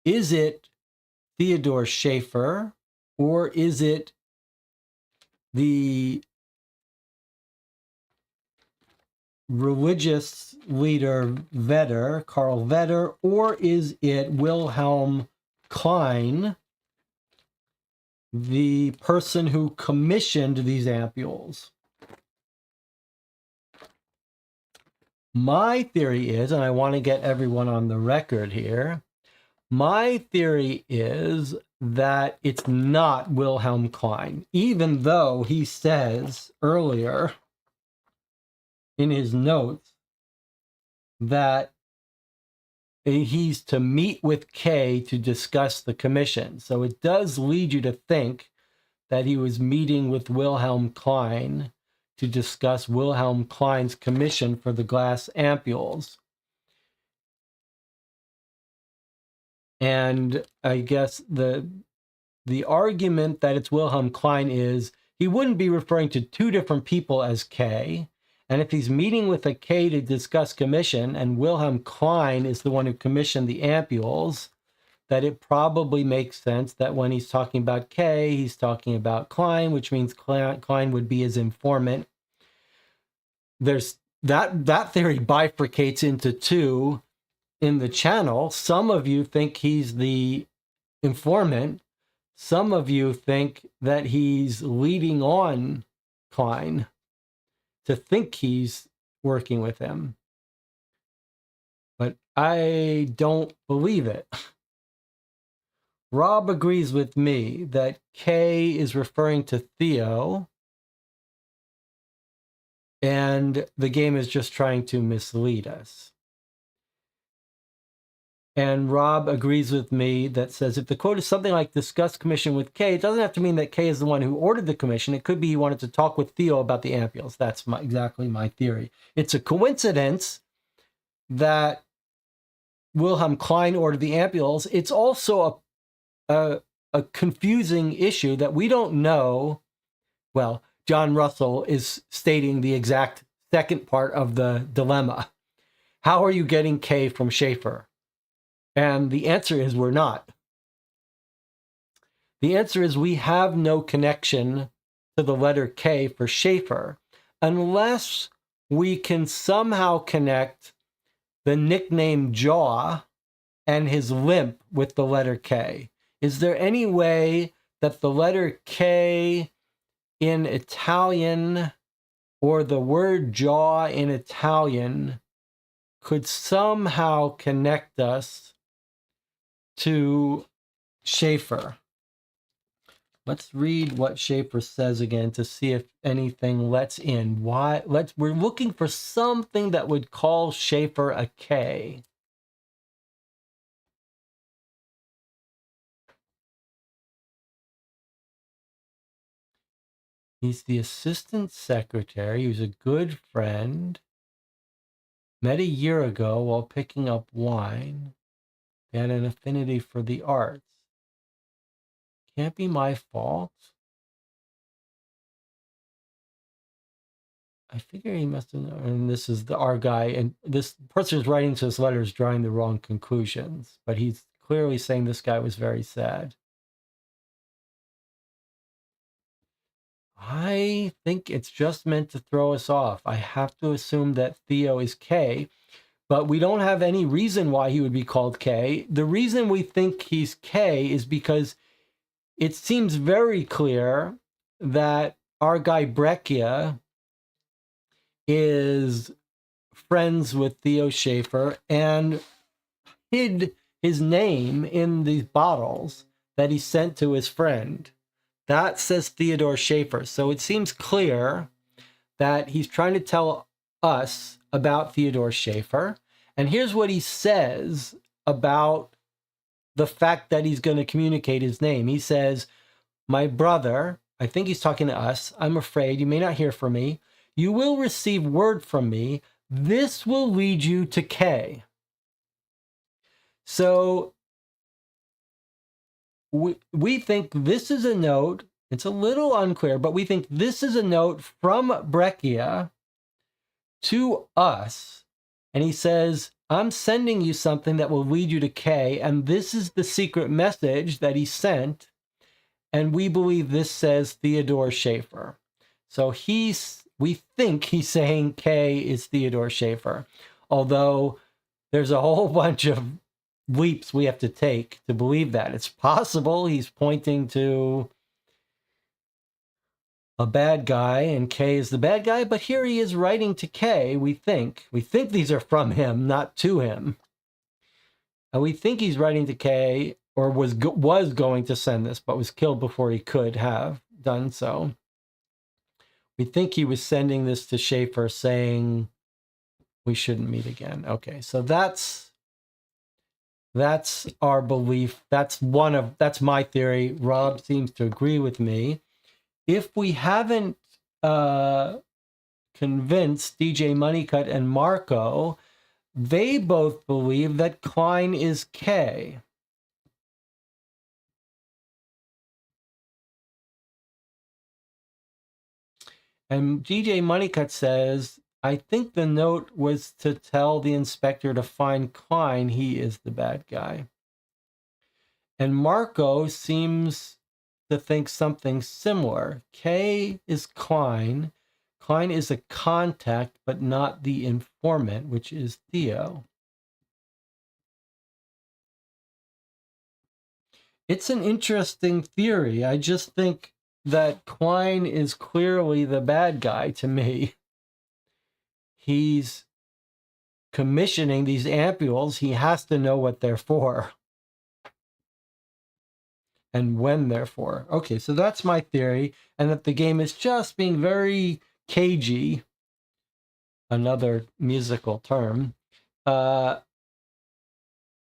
Is it Theodore Schaefer, or is it the religious leader Vetter, Karl Vetter, or is it Wilhelm Klein, the person who commissioned these ampules? My theory is, and I want to get everyone on the record here, my theory is that it's not Wilhelm Klein, even though he says earlier in his notes that he's to meet with Kay to discuss the commission. So it does lead you to think that he was meeting with Wilhelm Klein to discuss Wilhelm Klein's commission for the glass ampules. And I guess the argument that it's Wilhelm Klein is he wouldn't be referring to two different people as K. And if he's meeting with a K to discuss commission, and Wilhelm Klein is the one who commissioned the ampules, that it probably makes sense that when he's talking about K, he's talking about Klein, which means Klein would be his informant. There's that theory bifurcates into two in the channel. Some of you think he's the informant. Some of you think that he's leading on Klein to think he's working with him. But I don't believe it. Rob agrees with me that K is referring to Theo, and the game is just trying to mislead us. And Rob agrees with me that says if the quote is something like discuss commission with K, it doesn't have to mean that K is the one who ordered the commission. It could be he wanted to talk with Theo about the ampules. That's exactly my theory. It's a coincidence that Wilhelm Klein ordered the ampules. It's also a confusing issue that we don't know. Well, John Russell is stating the exact second part of the dilemma. How are you getting K from Schaefer? And the answer is we're not. The answer is we have no connection to the letter K for Schaefer unless we can somehow connect the nickname Jaw and his limp with the letter K. Is there any way that the letter K in Italian or the word jaw in Italian could somehow connect us to Schaefer? Let's read what Schaefer says again to see if anything lets in. We're looking for something that would call Schaefer a K. He's the assistant secretary. He was a good friend. Met a year ago while picking up wine. They had an affinity for the arts. Can't be my fault. I figure he must have known, and this is our guy, and this person who's writing to this letter is drawing the wrong conclusions, but he's clearly saying this guy was very sad. I think it's just meant to throw us off. I have to assume that Theo is K, but we don't have any reason why he would be called K. The reason we think he's K is because it seems very clear that our guy Breccia is friends with Theo Schaefer and hid his name in these bottles that he sent to his friend. That says Theodore Schaefer. So it seems clear that he's trying to tell us about Theodore Schaefer. And here's what he says about the fact that he's going to communicate his name. He says, my brother, I think he's talking to us, I'm afraid you may not hear from me. You will receive word from me. This will lead you to K. So we think this is a note. It's a little unclear, but we think this is a note from Breccia to us. And he says, I'm sending you something that will lead you to K. And this is the secret message that he sent. And we believe this says Theodore Schaefer. So we think he's saying K is Theodore Schaefer. Although there's a whole bunch of leaps we have to take to believe that. It's possible he's pointing to a bad guy and K is the bad guy, but here he is writing to K, we think. We think these are from him, not to him. And we think he's writing to K, or was going to send this, but was killed before he could have done so. We think he was sending this to Schaefer saying we shouldn't meet again. Okay, so that's our belief. That's my theory. Rob seems to agree with me. If we haven't convinced DJ Moneycut and Marco, they both believe that Klein is K. And DJ Moneycut says, I think the note was to tell the inspector to find Klein. He is the bad guy. And Marco seems to think something similar. K is Klein. Klein is a contact, but not the informant, which is Theo. It's an interesting theory. I just think that Klein is clearly the bad guy to me. He's commissioning these ampules. He has to know what they're for and when they're for. Okay, so that's my theory. And that the game is just being very cagey, another musical term,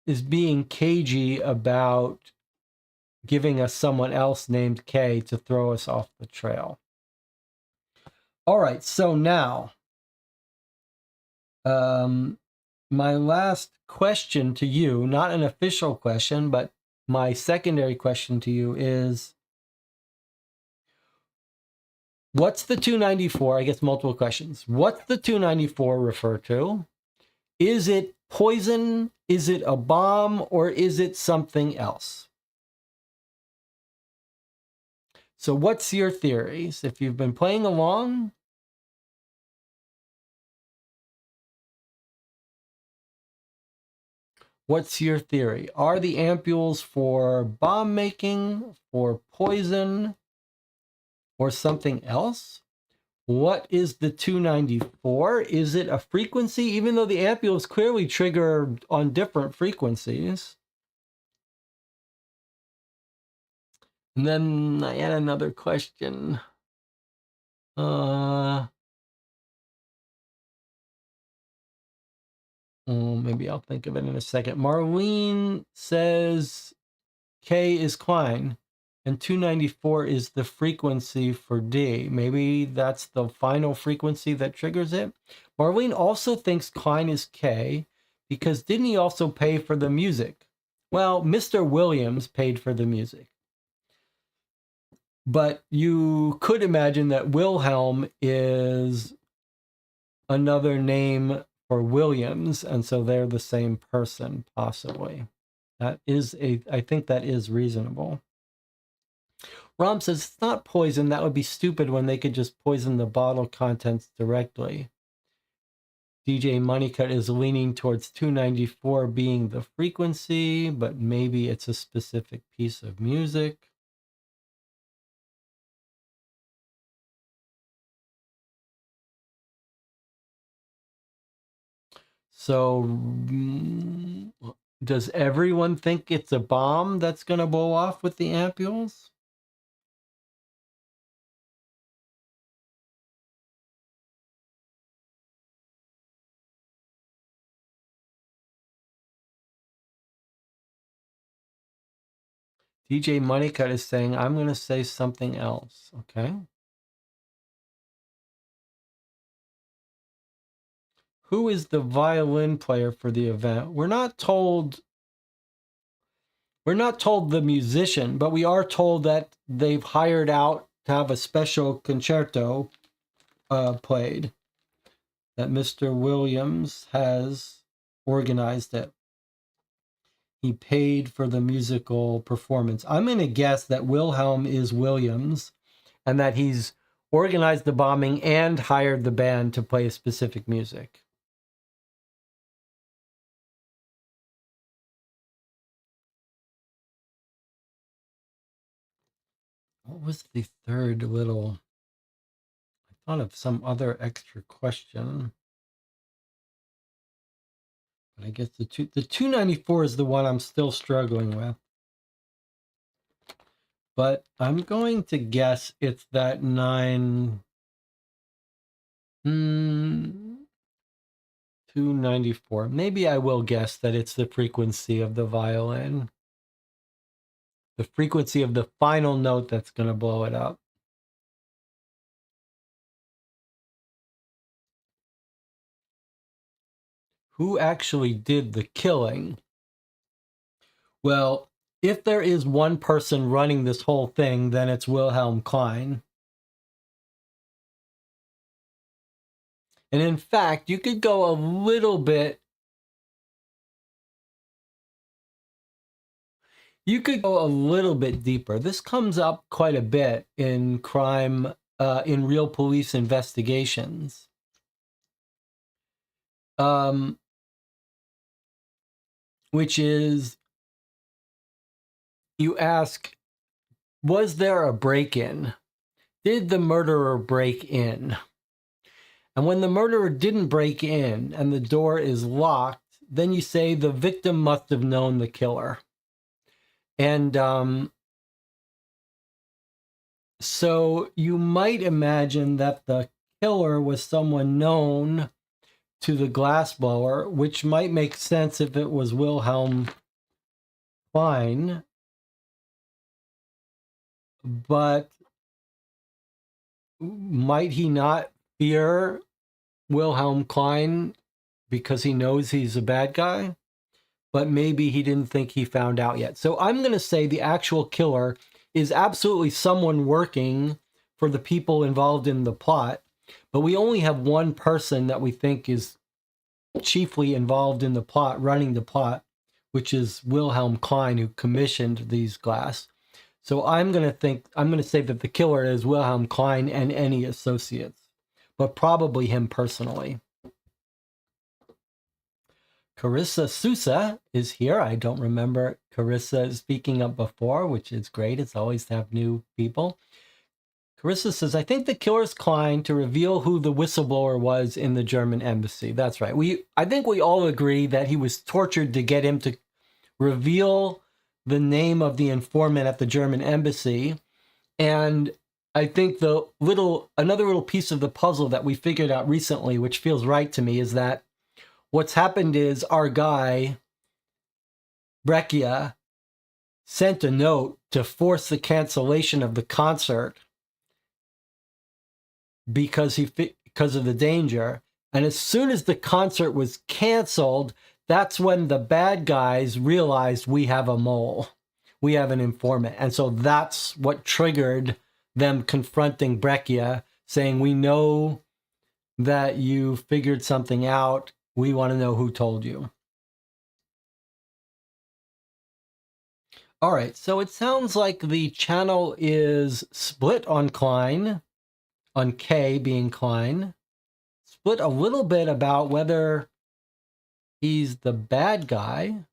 is being cagey about giving us someone else named K to throw us off the trail. All right, so now, my last question to you, not an official question, but my secondary question to you is, what's the 294? I guess multiple questions. What's the 294 refer to? Is it poison? Is it a bomb? Or is it something else? So what's your theories? If you've been playing along, what's your theory? Are the ampules for bomb making, for poison, or something else? What is the 294? Is it a frequency? Even though the ampules clearly trigger on different frequencies. And then I had another question. Maybe I'll think of it in a second. Marlene says K is Klein and 294 is the frequency for D. Maybe that's the final frequency that triggers it. Marlene also thinks Klein is K because didn't he also pay for the music? Well, Mr. Williams paid for the music. But you could imagine that Wilhelm is another name for Williams, and so they're the same person, possibly. I think that is reasonable. Rom says, it's not poison. That would be stupid when they could just poison the bottle contents directly. DJ Moneycut is leaning towards 294 being the frequency, but maybe it's a specific piece of music. So, does everyone think it's a bomb that's going to blow off with the ampules? DJ Moneycut is saying, I'm going to say something else. Okay. Who is the violin player for the event? We're not told the musician, but we are told that they've hired out to have a special concerto played, that Mr. Williams has organized it. He paid for the musical performance. I'm going to guess that Wilhelm is Williams and that he's organized the bombing and hired the band to play specific music. What was the third little... I thought of some other extra question. But I guess the 294 is the one I'm still struggling with. But I'm going to guess it's that 294. Maybe I will guess that it's the frequency of the violin. The frequency of the final note that's going to blow it up. Who actually did the killing? Well, if there is one person running this whole thing, then it's Wilhelm Klein. And in fact, you could go a little bit... You could go a little bit deeper. This comes up quite a bit in crime, in real police investigations. Which is, you ask, was there a break-in? Did the murderer break in? And when the murderer didn't break in and the door is locked, then you say the victim must have known the killer. And so you might imagine that the killer was someone known to the glassblower, which might make sense if it was Wilhelm Klein. But might he not fear Wilhelm Klein because he knows he's a bad guy? But maybe he didn't think he found out yet. So I'm going to say the actual killer is absolutely someone working for the people involved in the plot, but we only have one person that we think is chiefly involved in the plot, running the plot, which is Wilhelm Klein, who commissioned these glass. So I'm going to say that the killer is Wilhelm Klein and any associates, but probably him personally. Carissa Sousa is here. I don't remember Carissa speaking up before, which is great. It's always to have new people. Carissa says, I think the killer's Klein to reveal who the whistleblower was in the German embassy. That's right. I think we all agree that he was tortured to get him to reveal the name of the informant at the German embassy. And I think another little piece of the puzzle that we figured out recently, which feels right to me, is that what's happened is our guy, Breccia, sent a note to force the cancellation of the concert because of the danger. And as soon as the concert was canceled, that's when the bad guys realized we have a mole. We have an informant. And so that's what triggered them confronting Breccia, saying, we know that you figured something out. We want to know who told you. All right, so it sounds like the channel is split on Klein, on K being Klein. Split a little bit about whether he's the bad guy.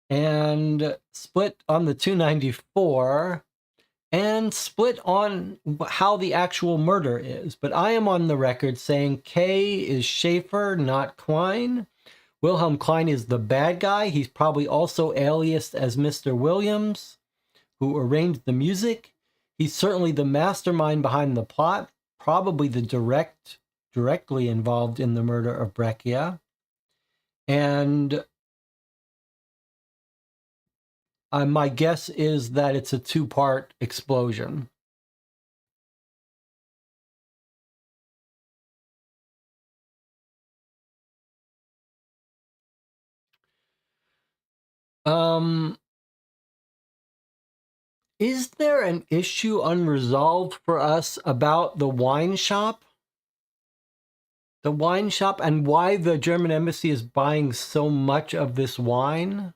And split on the 294 and split on how the actual murder is. But I am on the record saying K is Schaefer, not Klein. Wilhelm Klein is the bad guy. He's probably also aliased as Mr. Williams, who arranged the music. He's certainly the mastermind behind the plot, probably the directly involved in the murder of Breccia. And my guess is that it's a two-part explosion. Is there an issue unresolved for us about the wine shop? The wine shop and why the German embassy is buying so much of this wine?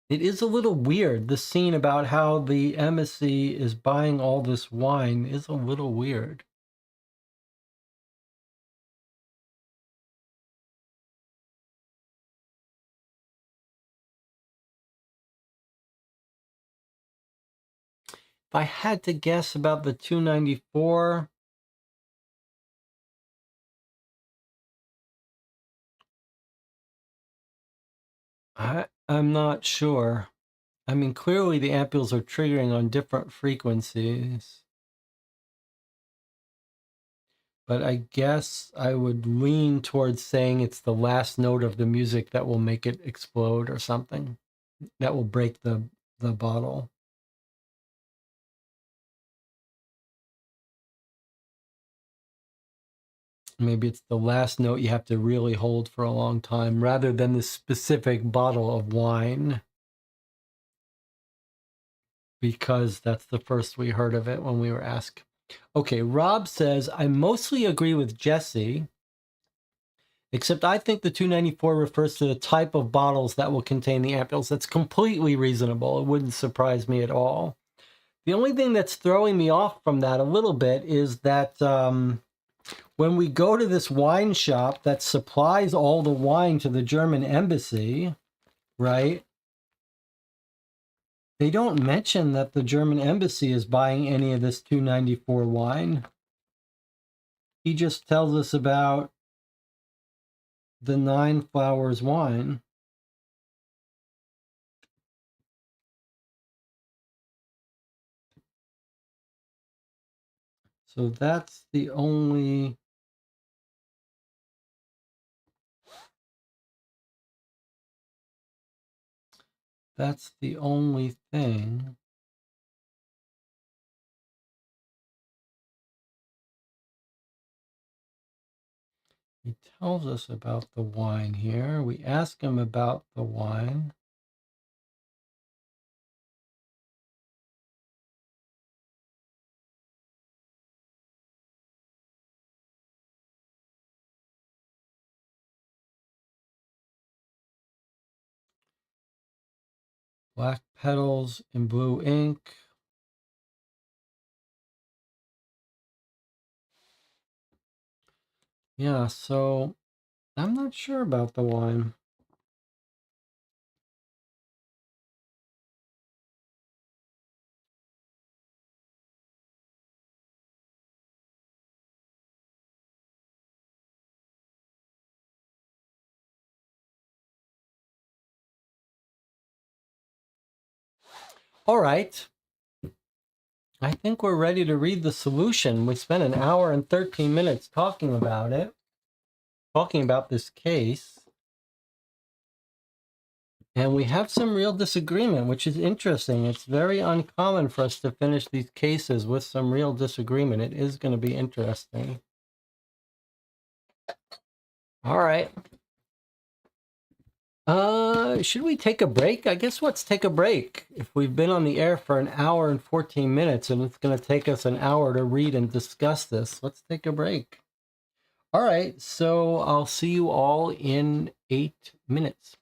It is a little weird. The scene about how the embassy is buying all this wine is a little weird. If I had to guess about the 294, I'm not sure. I mean, clearly the ampules are triggering on different frequencies. But I guess I would lean towards saying it's the last note of the music that will make it explode or something. That will break the bottle. Maybe it's the last note you have to really hold for a long time rather than the specific bottle of wine. Because that's the first we heard of it when we were asked. Okay, Rob says, I mostly agree with Jesse, except I think the 294 refers to the type of bottles that will contain the ampules. That's completely reasonable. It wouldn't surprise me at all. The only thing that's throwing me off from that a little bit is that when we go to this wine shop that supplies all the wine to the German embassy, right? They don't mention that the German embassy is buying any of this 294 wine. He just tells us about the Nine Flowers wine. So that's the only thing. He tells us about the wine here. We ask him about the wine. Black petals in blue ink. Yeah, so I'm not sure about the wine. All right. I think we're ready to read the solution. We spent an hour and 13 minutes talking about it, talking about this case. And we have some real disagreement, which is interesting. It's very uncommon for us to finish these cases with some real disagreement. It is going to be interesting. All right. Should we take a break? I guess let's take a break. If we've been on the air for an hour and 14 minutes and it's going to take us an hour to read and discuss this, let's take a break. All right, so I'll see you all in 8 minutes.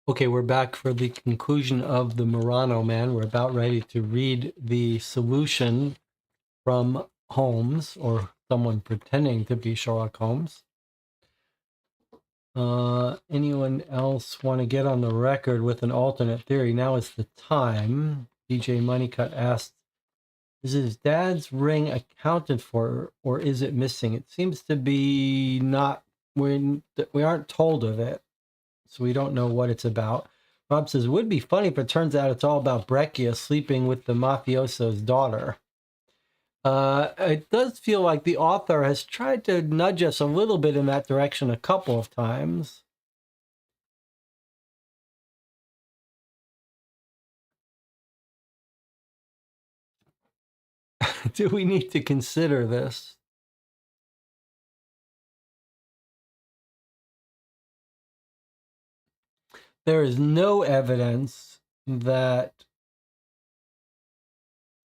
Okay, we're back for the conclusion of the Murano Man. We're about ready to read the solution from Holmes, or someone pretending to be Sherlock Holmes. Anyone else want to get on the record with an alternate theory? Now is the time. DJ Moneycut asked, is his dad's ring accounted for, or is it missing? It seems to be not. We aren't told of it, so we don't know what it's about. Rob says, would be funny if it turns out it's all about Breccia sleeping with the mafioso's daughter. It does feel like the author has tried to nudge us a little bit in that direction a couple of times. Do we need to consider this? There is no evidence that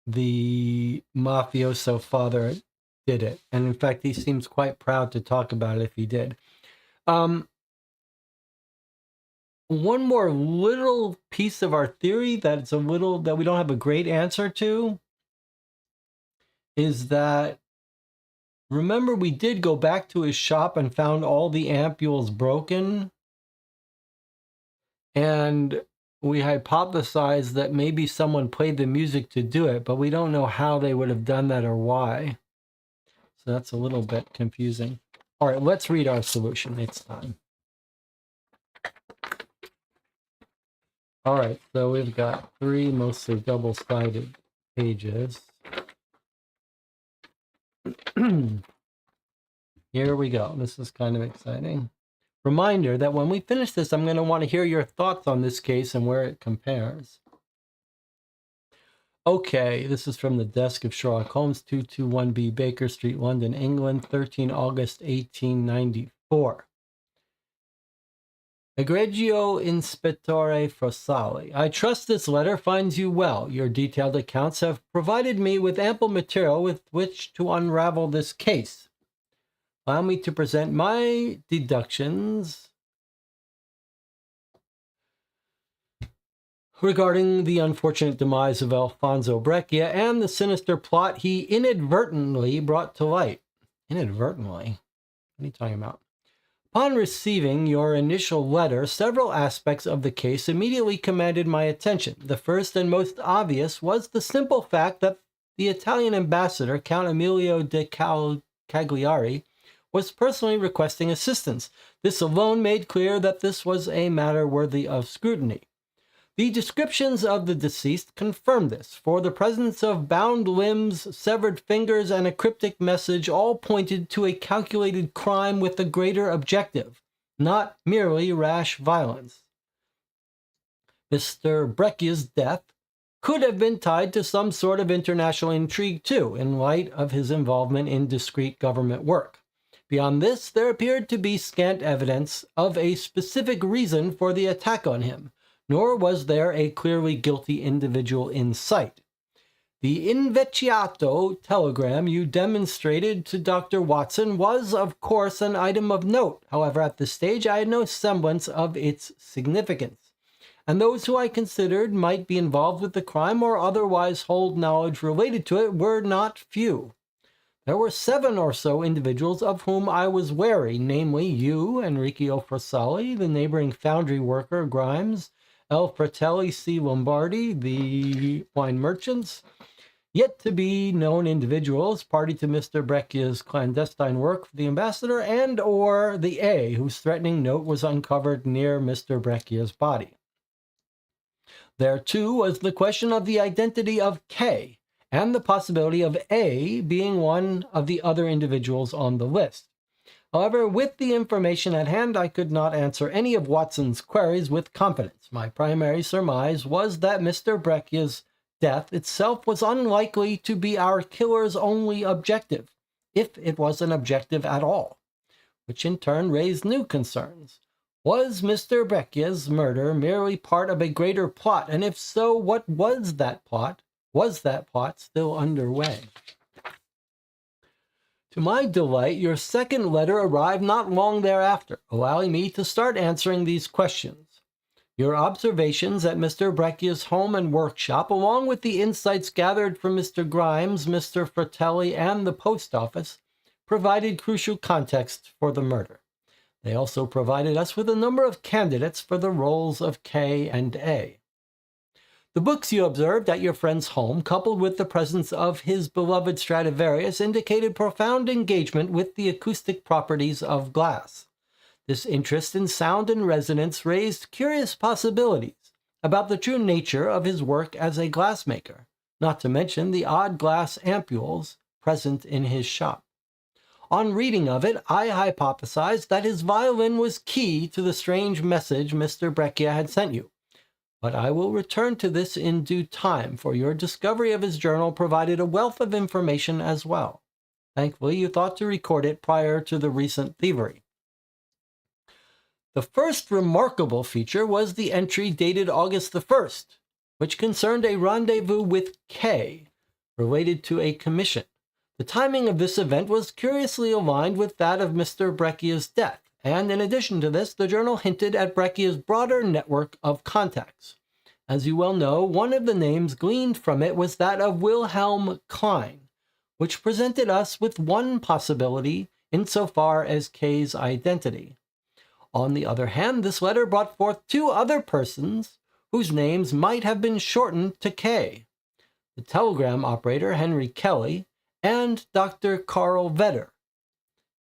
the mafioso father did it. And in fact, he seems quite proud to talk about it if he did. One more little piece of our theory that we don't have a great answer to is that, remember, we did go back to his shop and found all the ampules broken. And we hypothesized that maybe someone played the music to do it, but we don't know how they would have done that or why. So that's a little bit confusing. All right, let's read our solution. It's time. All right, so we've got 3 mostly double-sided pages. Here we go. This is kind of exciting. Reminder that when we finish this, I'm going to want to hear your thoughts on this case and where it compares. Okay, this is from the desk of Sherlock Holmes, 221B Baker Street, London, England, 13 August 1894. Egregio Inspettore Frosali, I trust this letter finds you well. Your detailed accounts have provided me with ample material with which to unravel this case. Allow me to present my deductions. regarding the unfortunate demise of Alfonso Breccia and the sinister plot he inadvertently brought to light. Inadvertently? What are you talking about? Upon receiving your initial letter, several aspects of the case immediately commanded my attention. The first and most obvious was the simple fact that the Italian ambassador, Count Emilio de Cagliari, was personally requesting assistance. This alone made clear that this was a matter worthy of scrutiny. The descriptions of the deceased confirmed this, for the presence of bound limbs, severed fingers, and a cryptic message all pointed to a calculated crime with a greater objective, not merely rash violence. Mr. Breccia's death could have been tied to some sort of international intrigue too, in light of his involvement in discreet government work. Beyond this, there appeared to be scant evidence of a specific reason for the attack on him, nor was there a clearly guilty individual in sight. The invecchiato telegram you demonstrated to Dr. Watson was, of course, an item of note. However, at this stage, I had no semblance of its significance, and those who I considered might be involved with the crime or otherwise hold knowledge related to it were not few. There were 7 or so individuals of whom I was wary, namely you, Enrico Frasali, the neighboring foundry worker, Grimes, El Fratelli C. Lombardi, the wine merchants, yet to be known individuals party to Mr. Breccia's clandestine work for the ambassador, and or the A, whose threatening note was uncovered near Mr. Breccia's body. There, too, was the question of the identity of K, and the possibility of A being one of the other individuals on the list. However, with the information at hand, I could not answer any of Watson's queries with confidence. My primary surmise was that Mr. Breccia's death itself was unlikely to be our killer's only objective, if it was an objective at all, which in turn raised new concerns. Was Mr. Breccia's murder merely part of a greater plot, and if so, what was that plot? Was that plot still underway? To my delight, your second letter arrived not long thereafter, allowing me to start answering these questions. Your observations at Mr. Breccia's home and workshop, along with the insights gathered from Mr. Grimes, Mr. Fratelli, and the post office, provided crucial context for the murder. They also provided us with a number of candidates for the roles of K and A. The books you observed at your friend's home, coupled with the presence of his beloved Stradivarius, indicated profound engagement with the acoustic properties of glass. This interest in sound and resonance raised curious possibilities about the true nature of his work as a glassmaker, not to mention the odd glass ampules present in his shop. On reading of it, I hypothesized that his violin was key to the strange message Mr. Breccia had sent you. But I will return to this in due time, for your discovery of his journal provided a wealth of information as well. Thankfully, you thought to record it prior to the recent thievery. The first remarkable feature was the entry dated August the 1st, which concerned a rendezvous with K, related to a commission. The timing of this event was curiously aligned with that of Mr. Breccia's death. And in addition to this, the journal hinted at Breccia's broader network of contacts. As you well know, one of the names gleaned from it was that of Wilhelm Klein, which presented us with one possibility insofar as K's identity. On the other hand, this letter brought forth 2 other persons whose names might have been shortened to K: the telegram operator Henry Kelly and Dr. Karl Vetter.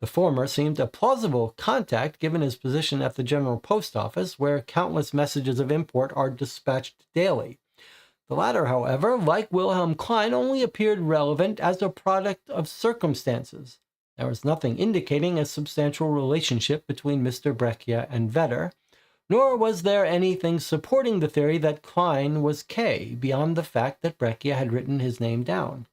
The former seemed a plausible contact given his position at the General Post Office, where countless messages of import are dispatched daily. The latter, however, like Wilhelm Klein, only appeared relevant as a product of circumstances. There was nothing indicating a substantial relationship between Mr. Breccia and Vetter, nor was there anything supporting the theory that Klein was K, beyond the fact that Breccia had written his name down.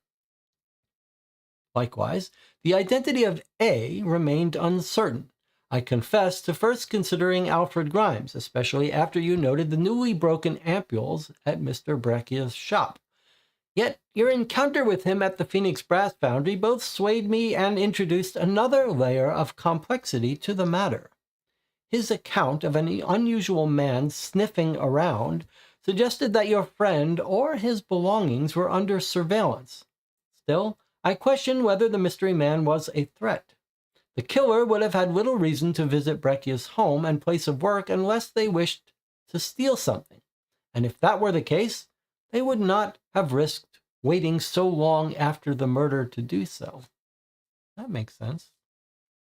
Likewise, the identity of A remained uncertain. I confess to first considering Alfred Grimes, especially after you noted the newly broken ampules at Mr. Breccia's shop. Yet your encounter with him at the Phoenix Brass Foundry both swayed me and introduced another layer of complexity to the matter. His account of an unusual man sniffing around suggested that your friend or his belongings were under surveillance. Still, I question whether the mystery man was a threat. The killer would have had little reason to visit Breccia's home and place of work unless they wished to steal something. And if that were the case, they would not have risked waiting so long after the murder to do so. That makes sense.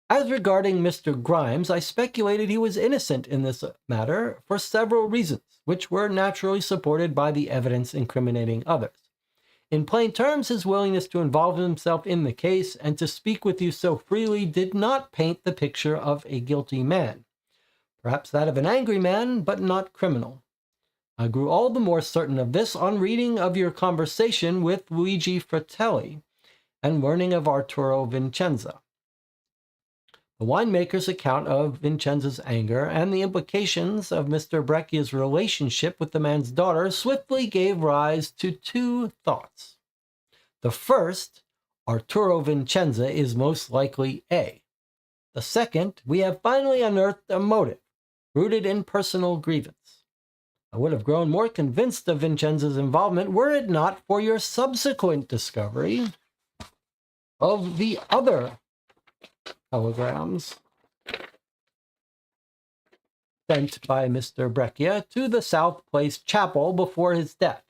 As regarding Mr. Grimes, I speculated he was innocent in this matter for several reasons, which were naturally supported by the evidence incriminating others. In plain terms, his willingness to involve himself in the case and to speak with you so freely did not paint the picture of a guilty man. Perhaps that of an angry man, but not criminal. I grew all the more certain of this on reading of your conversation with Luigi Fratelli and learning of Arturo Vincenza. The winemaker's account of Vincenza's anger and the implications of Mr. Breccia's relationship with the man's daughter swiftly gave rise to two thoughts. The first, Arturo Vincenza is most likely A. The second, we have finally unearthed a motive, rooted in personal grievance. I would have grown more convinced of Vincenza's involvement were it not for your subsequent discovery of the other telegrams sent by Mr. Breccia to the South Place Chapel before his death.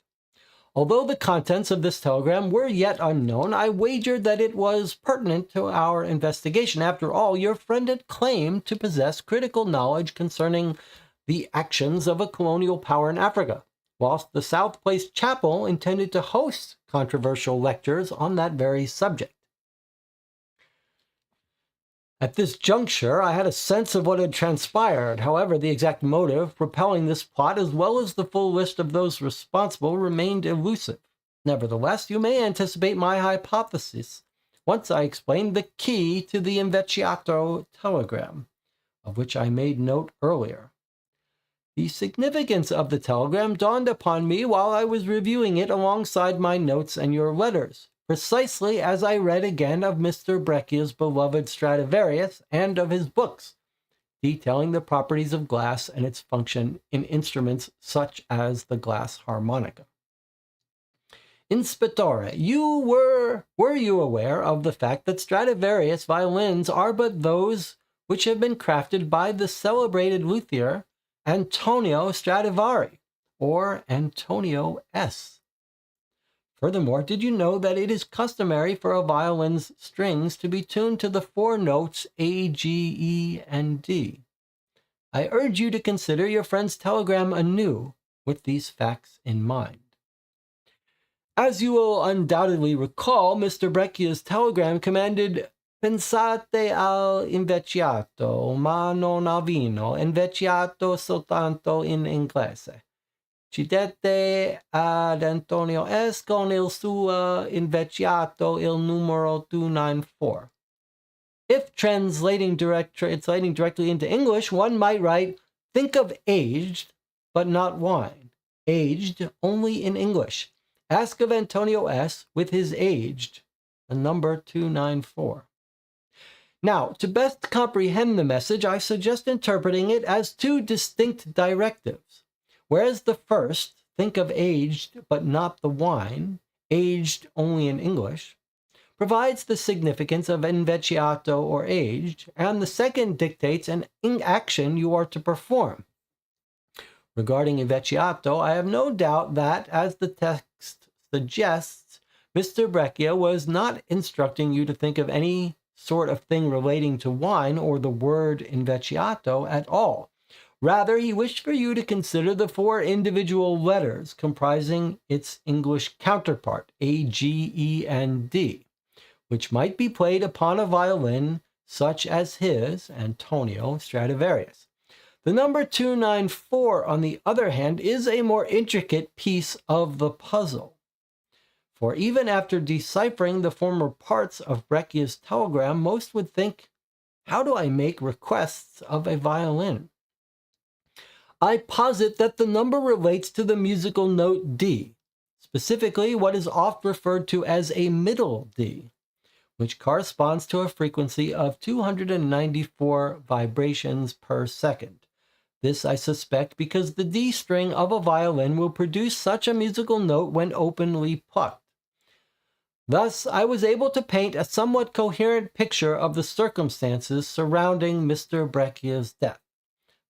Although the contents of this telegram were yet unknown, I wagered that it was pertinent to our investigation. After all, your friend had claimed to possess critical knowledge concerning the actions of a colonial power in Africa, whilst the South Place Chapel intended to host controversial lectures on that very subject. At this juncture, I had a sense of what had transpired. However, the exact motive propelling this plot, as well as the full list of those responsible, remained elusive. Nevertheless, you may anticipate my hypothesis once I explain the key to the Invecchiato telegram, of which I made note earlier. The significance of the telegram dawned upon me while I was reviewing it alongside my notes and your letters, precisely as I read again of Mr. Breccia's beloved Stradivarius and of his books, detailing the properties of glass and its function in instruments such as the glass harmonica. Inspectore, were you aware of the fact that Stradivarius violins are but those which have been crafted by the celebrated luthier Antonio Stradivari, or Antonio S.? Furthermore, did you know that it is customary for a violin's strings to be tuned to the four notes A, G, E, and D? I urge you to consider your friend's telegram anew with these facts in mind. As you will undoubtedly recall, Mr. Breccia's telegram commanded, "Pensate al invecchiato, ma non al vino, invecchiato soltanto in inglese. Cedete ad Antonio S. con il suo invecchiato il numero 294. If translating directly into English, one might write, think of aged, but not wine. Aged only in English. Ask of Antonio S. with his aged, the number 294. Now, to best comprehend the message, I suggest interpreting it as two distinct directives. Whereas the first, think of aged but not the wine, aged only in English, provides the significance of invecchiato or aged, and the second dictates an action you are to perform. Regarding invecchiato, I have no doubt that, as the text suggests, Mr. Breccia was not instructing you to think of any sort of thing relating to wine or the word invecchiato at all. Rather, he wished for you to consider the four individual letters comprising its English counterpart, A, G, E, and D, which might be played upon a violin such as his, Antonio Stradivarius. The number 294, on the other hand, is a more intricate piece of the puzzle. For even after deciphering the former parts of Breccia's telegram, most would think, how do I make requests of a violin? I posit that the number relates to the musical note D, specifically what is oft referred to as a middle D, which corresponds to a frequency of 294 vibrations per second. This I suspect because the D string of a violin will produce such a musical note when openly plucked. Thus, I was able to paint a somewhat coherent picture of the circumstances surrounding Mr. Breccia's death.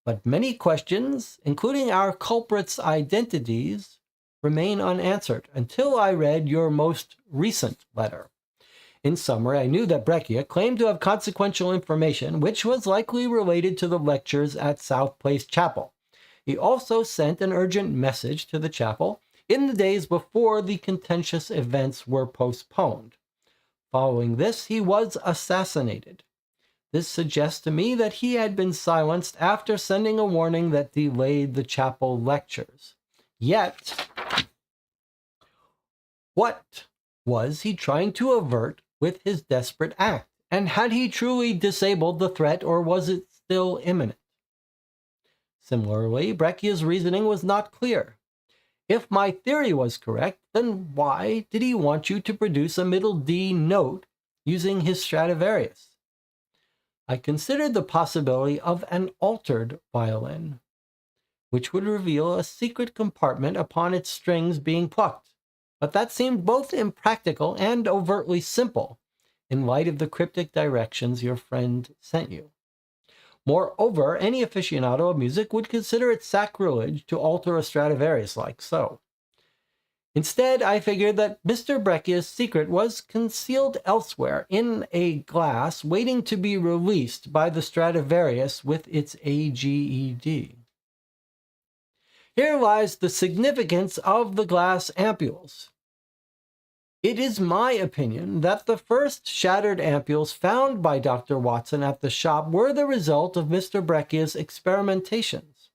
But many questions, including our culprits' identities, remain unanswered until I read your most recent letter. In summary, I knew that Breccia claimed to have consequential information, which was likely related to the lectures at South Place Chapel. He also sent an urgent message to the chapel in the days before the contentious events were postponed. Following this, he was assassinated. This suggests to me that he had been silenced after sending a warning that delayed the chapel lectures. Yet, what was he trying to avert with his desperate act? And had he truly disabled the threat, or was it still imminent? Similarly, Breccia's reasoning was not clear. If my theory was correct, then why did he want you to produce a middle D note using his Stradivarius? I considered the possibility of an altered violin, which would reveal a secret compartment upon its strings being plucked. But that seemed both impractical and overtly simple in light of the cryptic directions your friend sent you. Moreover, any aficionado of music would consider it sacrilege to alter a Stradivarius like so. Instead, I figured that Mr. Breccia's secret was concealed elsewhere in a glass waiting to be released by the Stradivarius with its AGED. Here lies the significance of the glass ampules. It is my opinion that the first shattered ampules found by Dr. Watson at the shop were the result of Mr. Breccia's experimentations.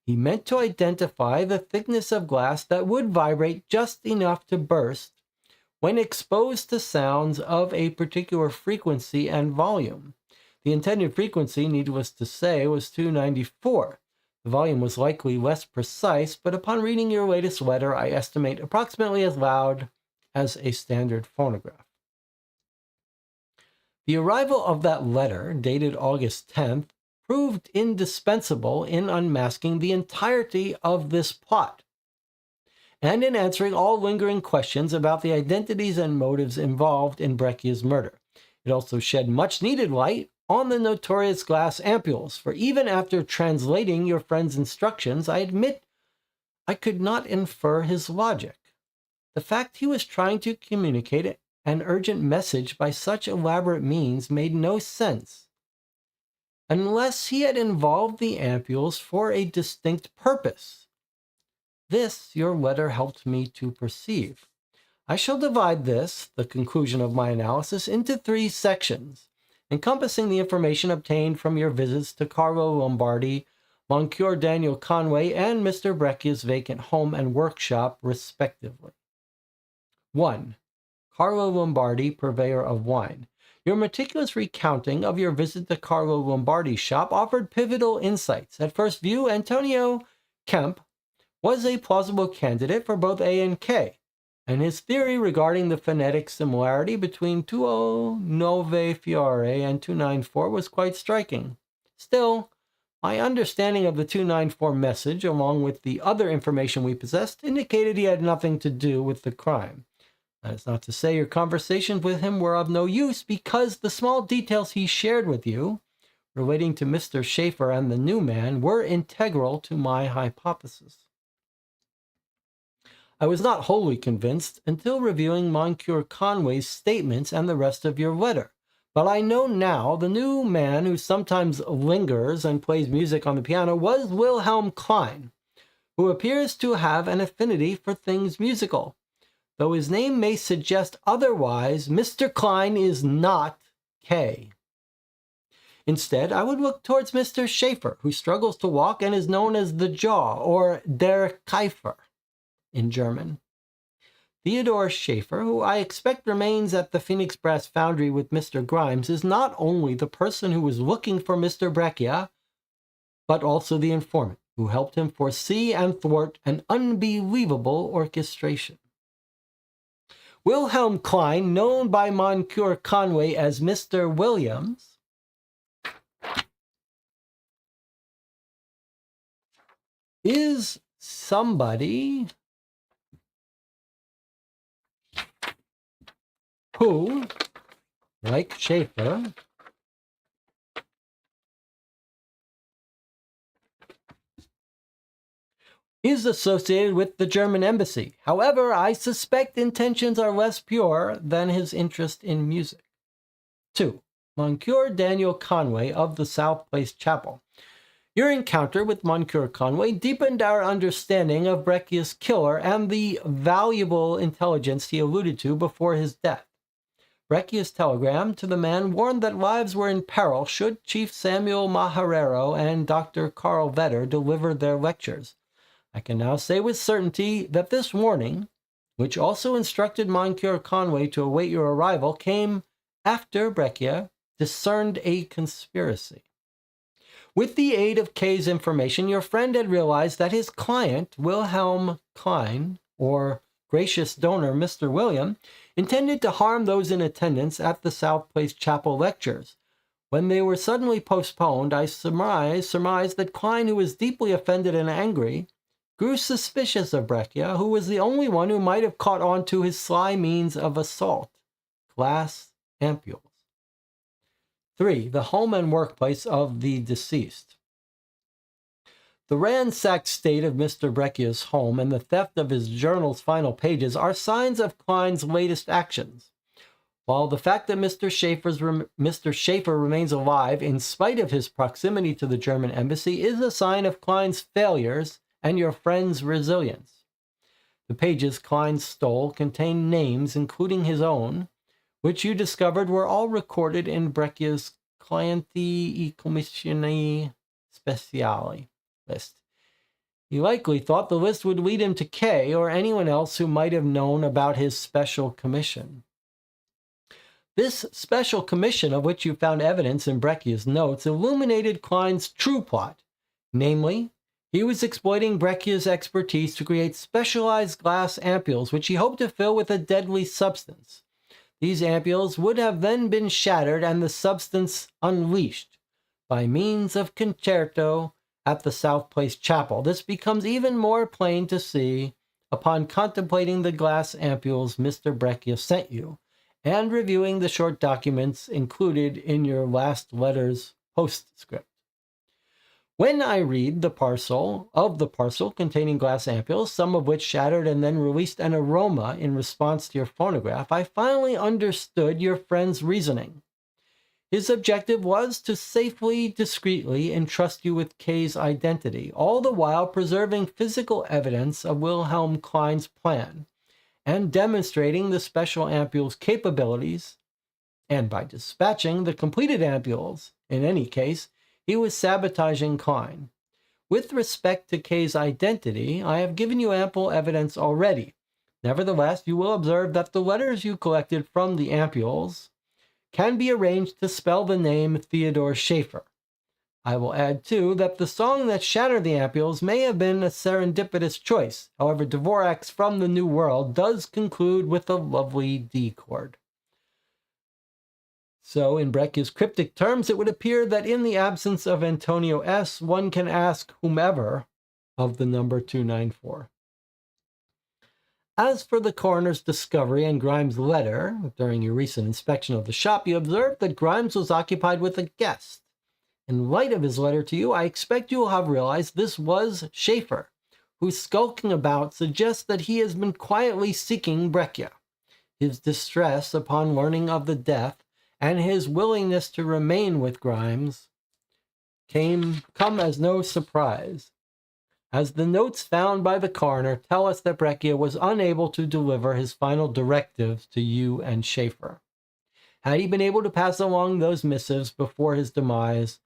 He meant to identify the thickness of glass that would vibrate just enough to burst when exposed to sounds of a particular frequency and volume. The intended frequency, needless to say, was 294. The volume was likely less precise, but upon reading your latest letter, I estimate approximately as loud as a standard phonograph. The arrival of that letter, dated August 10th, proved indispensable in unmasking the entirety of this plot and in answering all lingering questions about the identities and motives involved in Breccia's murder. It also shed much-needed light on the notorious glass ampules, for even after translating your friend's instructions, I admit I could not infer his logic. The fact he was trying to communicate an urgent message by such elaborate means made no sense, unless he had involved the ampules for a distinct purpose. This your letter helped me to perceive. I shall divide this, the conclusion of my analysis, into 3 sections, encompassing the information obtained from your visits to Carlo Lombardi, Monsieur Daniel Conway, and Mr. Breccia's vacant home and workshop, respectively. 1. Carlo Lombardi, purveyor of wine. Your meticulous recounting of your visit to Carlo Lombardi's shop offered pivotal insights. At first view, Antonio Kemp was a plausible candidate for both A and K, and his theory regarding the phonetic similarity between 209 Fiore and 294 was quite striking. Still, my understanding of the 294 message, along with the other information we possessed, indicated he had nothing to do with the crime. That is not to say your conversations with him were of no use, because the small details he shared with you, relating to Mr. Schaefer and the new man, were integral to my hypothesis. I was not wholly convinced until reviewing Monsieur Conway's statements and the rest of your letter, but I know now the new man who sometimes lingers and plays music on the piano was Wilhelm Klein, who appears to have an affinity for things musical. Though his name may suggest otherwise, Mr. Klein is not K. Instead, I would look towards Mr. Schaefer, who struggles to walk and is known as the Jaw, or Der Kiefer in German. Theodore Schaefer, who I expect remains at the Phoenix Brass Foundry with Mr. Grimes, is not only the person who was looking for Mr. Breccia, but also the informant who helped him foresee and thwart an unbelievable orchestration. Wilhelm Klein, known by Monsieur Conway as Mr. Williams, is somebody who, like Schaefer, is associated with the German embassy. However, I suspect intentions are less pure than his interest in music. 2. Monsieur Daniel Conway of the South Place Chapel. Your encounter with Monsieur Conway deepened our understanding of Breccia's killer and the valuable intelligence he alluded to before his death. Breccia's telegram to the man warned that lives were in peril should Chief Samuel Maharero and Dr. Carl Vetter deliver their lectures. I can now say with certainty that this warning, which also instructed Monsieur Conway to await your arrival, came after Breccia discerned a conspiracy. With the aid of Kay's information, your friend had realized that his client, Wilhelm Klein, or gracious donor Mr. William, intended to harm those in attendance at the South Place Chapel lectures. When they were suddenly postponed, I surmised that Klein, who was deeply offended and angry, grew suspicious of Breccia, who was the only one who might have caught on to his sly means of assault: glass ampules. 3. The home and workplace of the deceased. The ransacked state of Mr. Breccia's home and the theft of his journal's final pages are signs of Klein's latest actions. While the fact that Mr. Schaefer remains alive in spite of his proximity to the German embassy is a sign of Klein's failures and your friend's resilience. The pages Klein stole contained names, including his own, which you discovered were all recorded in Breccia's Clienti e Commissioni Speciali list. He likely thought the list would lead him to Kay or anyone else who might have known about his special commission. This special commission, of which you found evidence in Breccia's notes, illuminated Klein's true plot. Namely, he was exploiting Breccia's expertise to create specialized glass ampules, which he hoped to fill with a deadly substance. These ampules would have then been shattered and the substance unleashed by means of concerto at the South Place Chapel. This becomes even more plain to see upon contemplating the glass ampules Mr. Breccia sent you and reviewing the short documents included in your last letter's postscript. When I read the parcel containing glass ampules, some of which shattered and then released an aroma in response to your phonograph, I finally understood your friend's reasoning. His objective was to safely, discreetly entrust you with Kay's identity, all the while preserving physical evidence of Wilhelm Klein's plan and demonstrating the special ampule's capabilities, and by dispatching the completed ampules, in any case, he was sabotaging Klein. With respect to Kay's identity, I have given you ample evidence already. Nevertheless, you will observe that the letters you collected from the ampules can be arranged to spell the name Theodore Schaefer. I will add, too, that the song that shattered the ampules may have been a serendipitous choice. However, Dvorak's From the New World does conclude with a lovely D chord. So, in Breccia's cryptic terms, it would appear that in the absence of Antonio S., one can ask whomever of the number 294. As for the coroner's discovery and Grimes' letter, during your recent inspection of the shop, you observed that Grimes was occupied with a guest. In light of his letter to you, I expect you will have realized this was Schaefer, whose skulking about suggests that he has been quietly seeking Breccia. His distress upon learning of the death and his willingness to remain with Grimes come as no surprise, as the notes found by the coroner tell us that Breccia was unable to deliver his final directives to you and Schaefer. Had he been able to pass along those missives before his demise,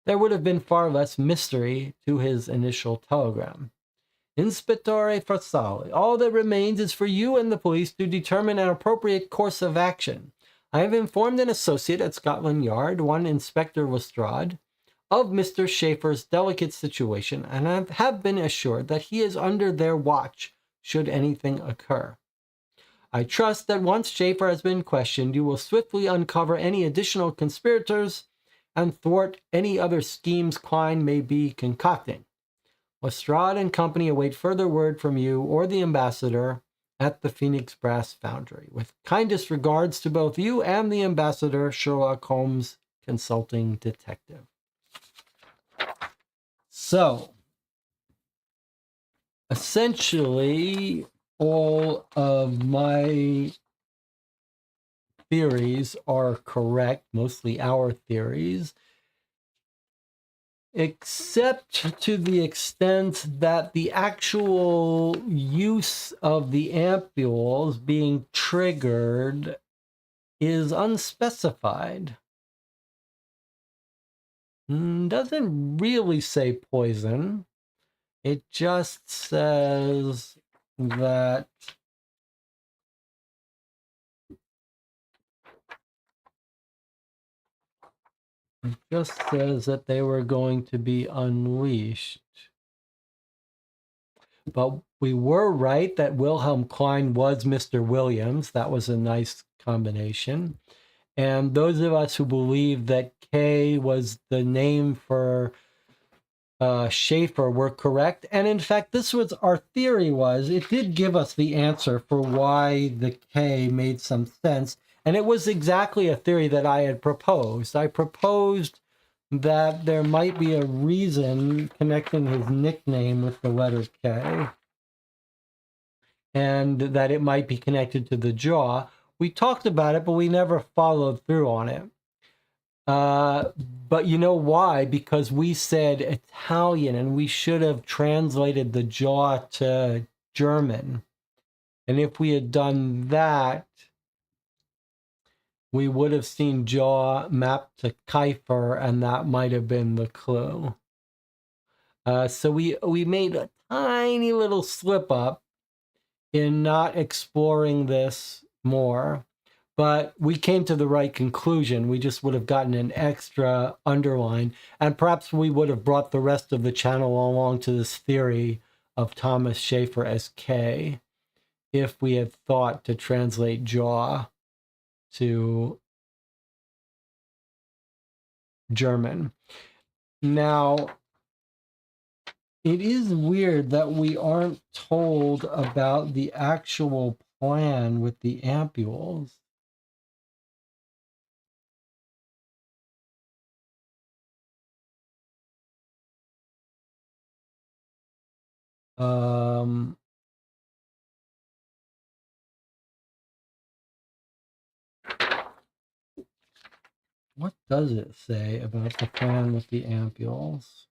there would have been far less mystery to his initial telegram. Inspectore Farsali, all that remains is for you and the police to determine an appropriate course of action. I have informed an associate at Scotland Yard, one Inspector Lestrade, of Mr. Schaefer's delicate situation, and I have been assured that he is under their watch should anything occur. I trust that once Schaefer has been questioned, you will swiftly uncover any additional conspirators and thwart any other schemes Klein may be concocting. Lestrade and company await further word from you or the ambassador at the Phoenix Brass Foundry. With kindest regards to both you and the ambassador, Sherlock Holmes, consulting detective. So, essentially, all of my theories are correct, mostly our theories, except to the extent that the actual use of the ampules being triggered is unspecified. Doesn't really say poison. It just says that they were going to be unleashed. But we were right that Wilhelm Klein was Mr. Williams. That was a nice combination. And those of us who believe that K was the name for Schaefer were correct. And in fact, this was our theory was, it did give us the answer for why the K made some sense. And it was exactly a theory that I had proposed. I proposed that there might be a reason connecting his nickname with the letter K, and that it might be connected to the jaw. We talked about it, but we never followed through on it. But you know why? Because we said Italian, and we should have translated the jaw to German. And if we had done that, we would have seen jaw mapped to Kiefer, and that might have been the clue. So we made a tiny little slip up in not exploring this more, but we came to the right conclusion. We just would have gotten an extra underline, and perhaps we would have brought the rest of the channel along to this theory of Thomas Schaefer as K if we had thought to translate jaw to German. Now, it is weird that we aren't told about the actual plan with the ampules. What does it say about the plan with the ampules?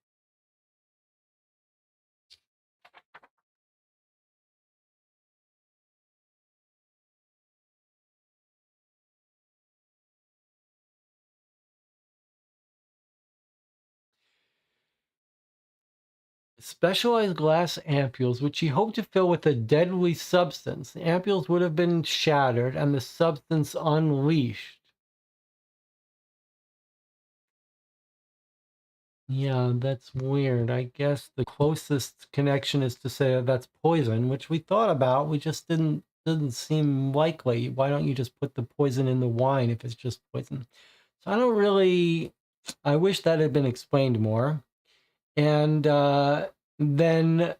Specialized glass ampules, which he hoped to fill with a deadly substance. The ampules would have been shattered and the substance unleashed. Yeah, that's weird. I guess the closest connection is to say that's poison, which we thought about. We just didn't seem likely. Why don't you just put the poison in the wine if it's just poison? So I wish that had been explained more. And then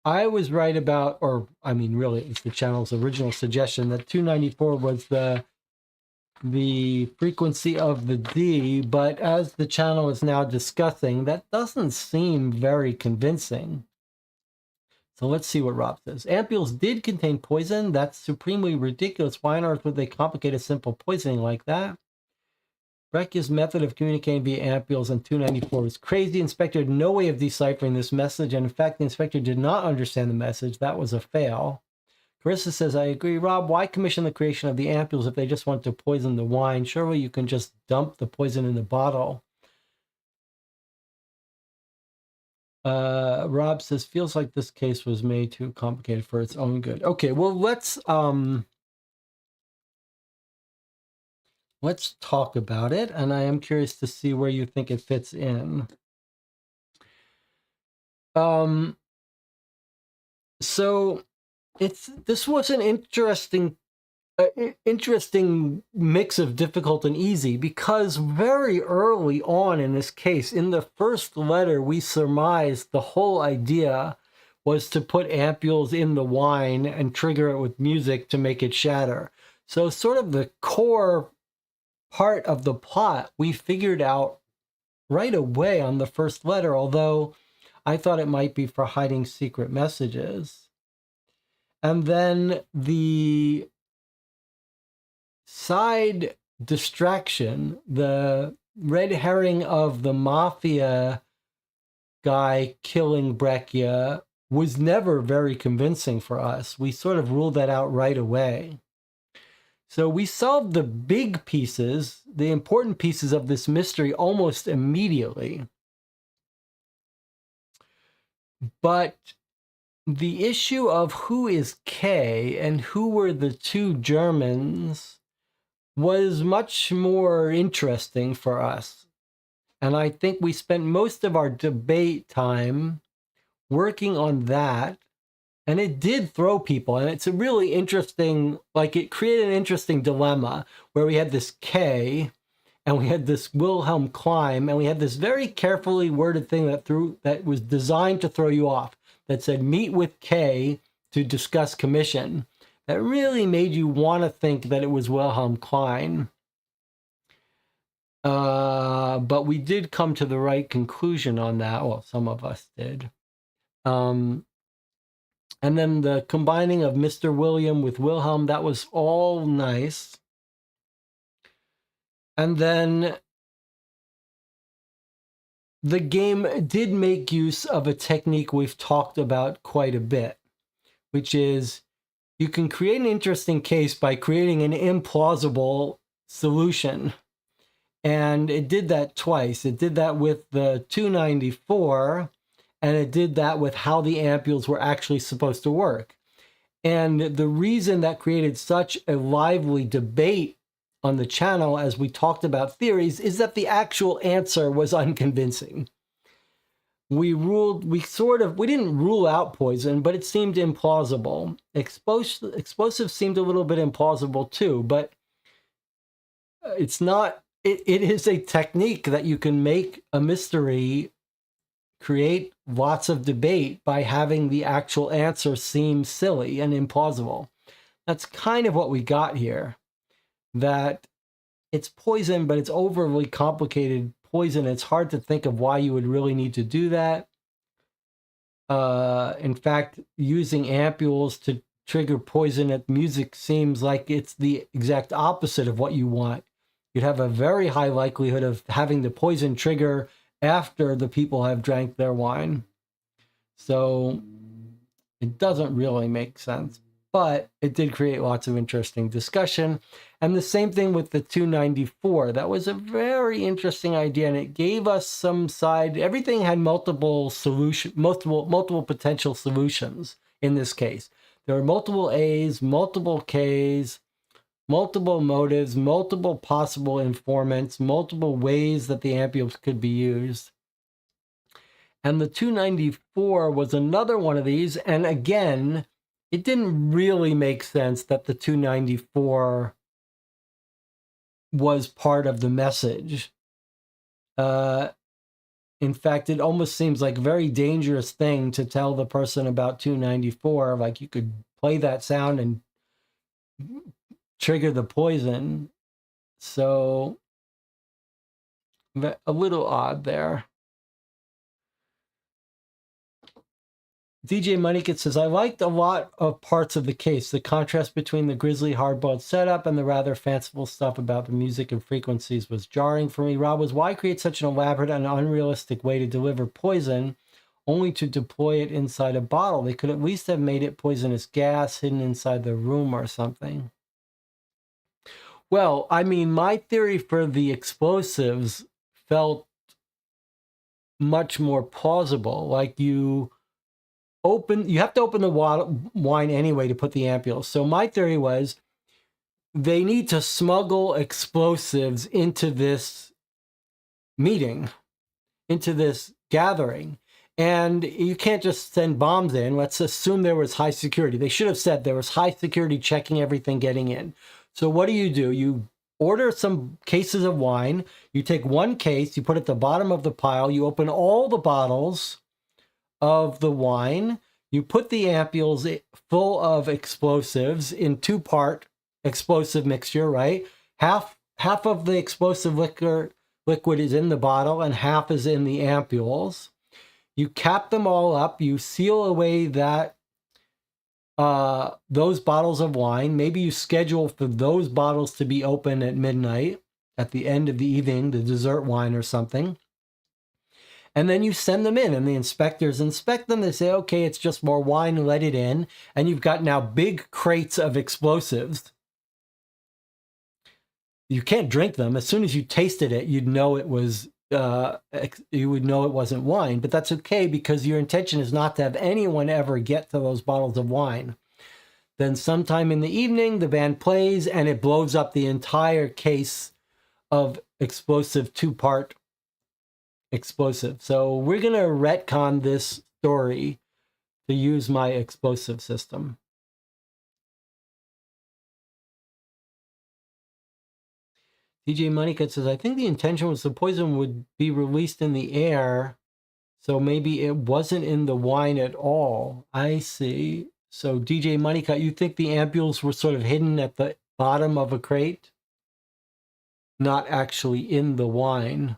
I was right about, or I mean, really, it's the channel's original suggestion that 294 was the frequency of the D, but as the channel is now discussing, that doesn't seem very convincing. So let's see what Rob says. Ampules did contain poison. That's supremely ridiculous. Why on earth would they complicate a simple poisoning like that? Breccia's method of communicating via ampules on 294 was crazy. Inspector had no way of deciphering this message, and in fact, the inspector did not understand the message. That was a fail. Carissa says, I agree. Rob, why commission the creation of the ampules if they just want to poison the wine? Surely you can just dump the poison in the bottle. Rob says, feels like this case was made too complicated for its own good. Okay, well, let's talk about it, and I am curious to see where you think it fits in. So this was an interesting interesting mix of difficult and easy, because very early on in this case, in the first letter, we surmised the whole idea was to put ampules in the wine and trigger it with music to make it shatter. So sort of the core part of the plot we figured out right away on the first letter, although I thought it might be for hiding secret messages. And then the side distraction, the red herring of the mafia guy killing Breccia, was never very convincing for us. We sort of ruled that out right away. So we solved the big pieces, the important pieces of this mystery almost immediately. But the issue of who is K and who were the two Germans was much more interesting for us. And I think we spent most of our debate time working on that. And it did throw people. And it's a really interesting, like it created an interesting dilemma where we had this K and we had this Wilhelm Klein, and we had this very carefully worded thing that was designed to throw you off, that said, meet with K to discuss commission. That really made you want to think that it was Wilhelm Klein. But we did come to the right conclusion on that. Well, some of us did. And then the combining of Mr. William with Wilhelm, that was all nice. And then the game did make use of a technique we've talked about quite a bit, which is you can create an interesting case by creating an implausible solution. And it did that twice. It did that with the 294, and it did that with how the ampules were actually supposed to work. And the reason that created such a lively debate on the channel as we talked about theories is that the actual answer was unconvincing. We didn't rule out poison, but it seemed implausible. Explosives seemed a little bit implausible too, but it's not, it is a technique that you can make a mystery create lots of debate by having the actual answer seem silly and implausible. That's kind of what we got here. That it's poison, but it's overly complicated poison. It's hard to think of why you would really need to do that. In fact, using ampules to trigger poison at music seems like it's the exact opposite of what you want. You'd have a very high likelihood of having the poison trigger after the people have drank their wine. So it doesn't really make sense, but it did create lots of interesting discussion. And the same thing with the 294. That was a very interesting idea, and it gave us some side. Everything had multiple potential solutions in this case. There were multiple A's, multiple K's, multiple motives, multiple possible informants, multiple ways that the ampules could be used. And the 294 was another one of these. And again, it didn't really make sense that the 294 was part of the message. In fact, it almost seems like a very dangerous thing to tell the person about 294. Like you could play that sound and trigger the poison. So a little odd there. DJ Moneykit says, I liked a lot of parts of the case. The contrast between the grisly hardboiled setup and the rather fanciful stuff about the music and frequencies was jarring for me. Rob, was why create such an elaborate and unrealistic way to deliver poison only to deploy it inside a bottle? They could at least have made it poisonous gas hidden inside the room or something. Well, I mean, my theory for the explosives felt much more plausible. Like you have to open the wine anyway to put the ampules. So my theory was they need to smuggle explosives into this meeting, into this gathering. And you can't just send bombs in. Let's assume there was high security. They should have said there was high security checking everything getting in. So what do? You order some cases of wine. You take one case, you put it at the bottom of the pile. You open all the bottles of the wine. You put the ampules full of explosives in two-part explosive mixture, right? Half of the explosive liquid is in the bottle and half is in the ampules. You cap them all up. You seal away those bottles of wine. Maybe you schedule for those bottles to be open at midnight, at the end of the evening, the dessert wine or something. And then you send them in, and the inspectors inspect them. They say, okay, it's just more wine, let it in. And you've got now big crates of explosives. You can't drink them. As soon as you tasted it, you'd know it was you would know it wasn't wine, but that's okay because your intention is not to have anyone ever get to those bottles of wine. Then sometime in the evening, the band plays and it blows up the entire case of explosive, two-part explosive. So we're going to retcon this story to use my explosive system. DJ Moneycut says, I think the intention was the poison would be released in the air, so maybe it wasn't in the wine at all. I see. So DJ Moneycut, you think the ampules were sort of hidden at the bottom of a crate? Not actually in the wine.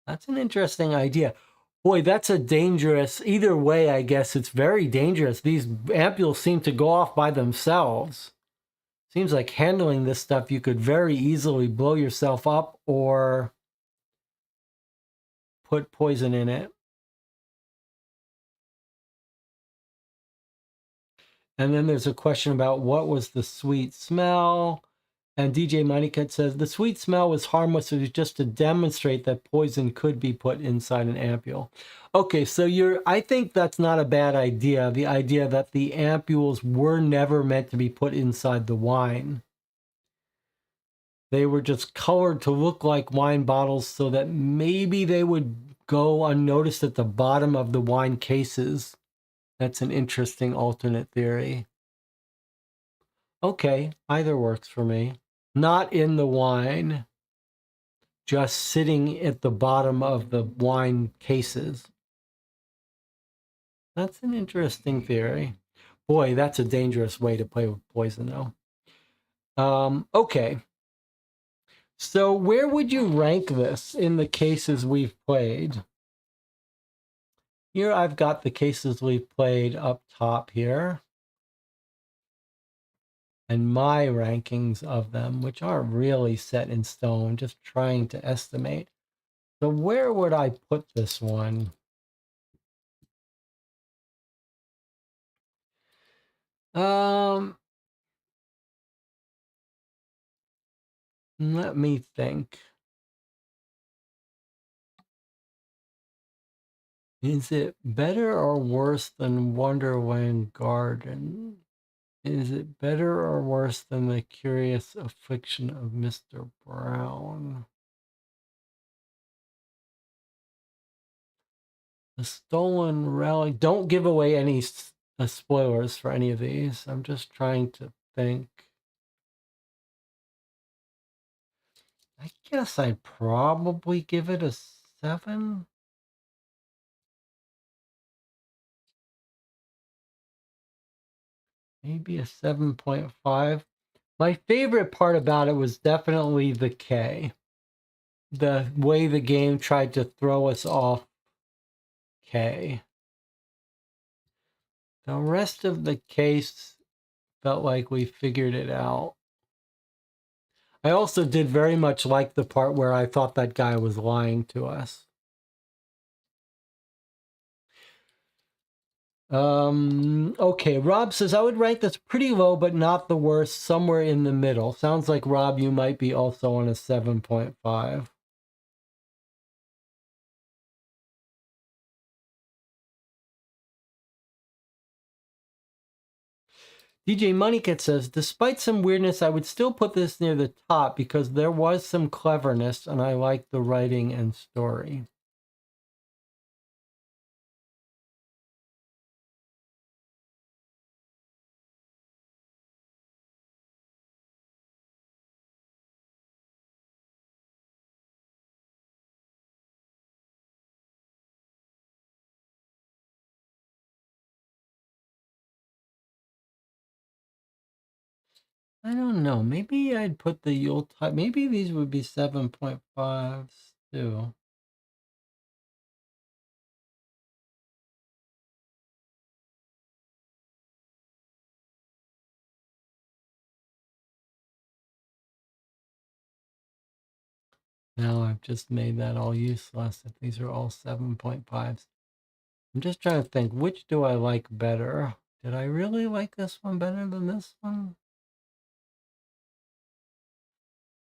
That's an interesting idea. Boy, that's a dangerous, either way, I guess it's very dangerous. These ampules seem to go off by themselves. Seems like handling this stuff, you could very easily blow yourself up or put poison in it. And then there's a question about what was the sweet smell. And DJ Moneycut says, the sweet smell was harmless. It was just to demonstrate that poison could be put inside an ampule. Okay, so I think that's not a bad idea. The idea that the ampules were never meant to be put inside the wine. They were just colored to look like wine bottles so that maybe they would go unnoticed at the bottom of the wine cases. That's an interesting alternate theory. Okay, either works for me. Not in the wine, just sitting at the bottom of the wine cases. That's an interesting theory. Boy, that's a dangerous way to play with poison, though. Okay. So where would you rank this in the cases we've played? Here I've got the cases we've played up top here. And my rankings of them, which aren't really set in stone, just trying to estimate. So where would I put this one? Let me think. Is it better or worse than Wonderland Garden? Is it better or worse than The Curious Affliction of Mr. Brown? The Stolen Relic. Don't give away any spoilers for any of these. I'm just trying to think. I guess I'd probably give it a 7. Maybe a 7.5. My favorite part about it was definitely the K. The way the game tried to throw us off K. The rest of the case felt like we figured it out. I also did very much like the part where I thought that guy was lying to us. Okay, Rob says, I would rank this pretty low, but not the worst, somewhere in the middle. Sounds like, Rob, you might be also on a 7.5. DJ Moneycat says, despite some weirdness, I would still put this near the top because there was some cleverness and I like the writing and story. I don't know. Maybe I'd put the Yuletide. Maybe these would be 7.5s too. Now I've just made that all useless if these are all 7.5s. I'm just trying to think, which do I like better? Did I really like this one better than this one?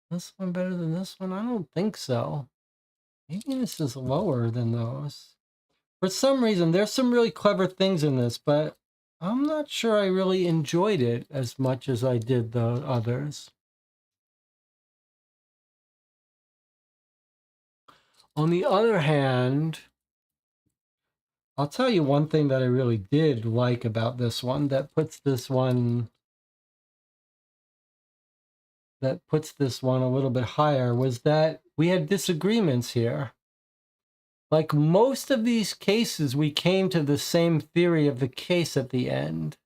This one better than this one? I don't think so. Maybe this is lower than those. For some reason, there's some really clever things in this, but I'm not sure I really enjoyed it as much as I did the others. On the other hand, I'll tell you one thing that I really did like about this one that puts this one a little bit higher was that we had disagreements here. Like most of these cases, we came to the same theory of the case at the end.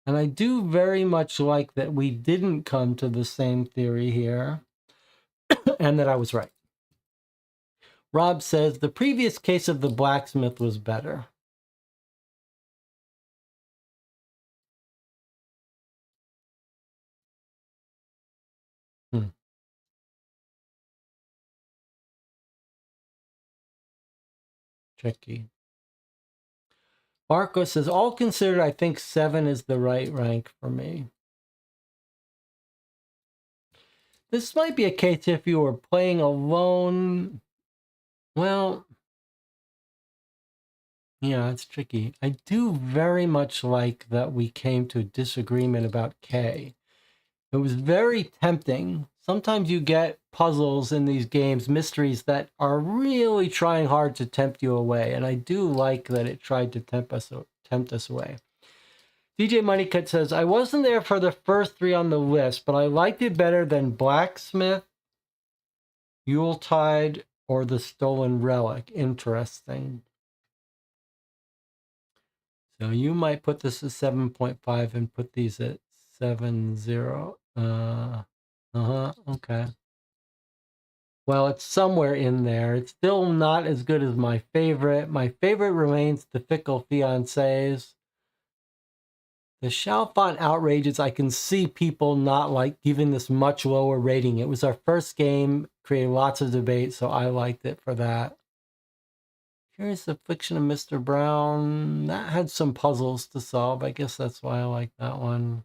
And I do very much like that we didn't come to the same theory here and that I was right. Rob says the previous case of the blacksmith was better. Tricky. Marco says, all considered, I think 7 is the right rank for me. This might be a case if you were playing alone. Well, yeah, it's tricky. I do very much like that we came to a disagreement about K. It was very tempting. Sometimes you get puzzles in these games, mysteries that are really trying hard to tempt you away. And I do like that it tried to tempt us away. DJ Moneycut says, I wasn't there for the first 3 on the list, but I liked it better than Blacksmith, Yuletide, or The Stolen Relic. Interesting. So you might put this at 7.5 and put these at 7.0. Okay. Well, it's somewhere in there. It's still not as good as my favorite. My favorite remains The Fickle Fiancés. The Chalfont Outrages, I can see people not like giving this much lower rating. It was our first game, created lots of debate, so I liked it for that. Curious Affliction of Mr. Brown. That had some puzzles to solve. I guess that's why I like that one.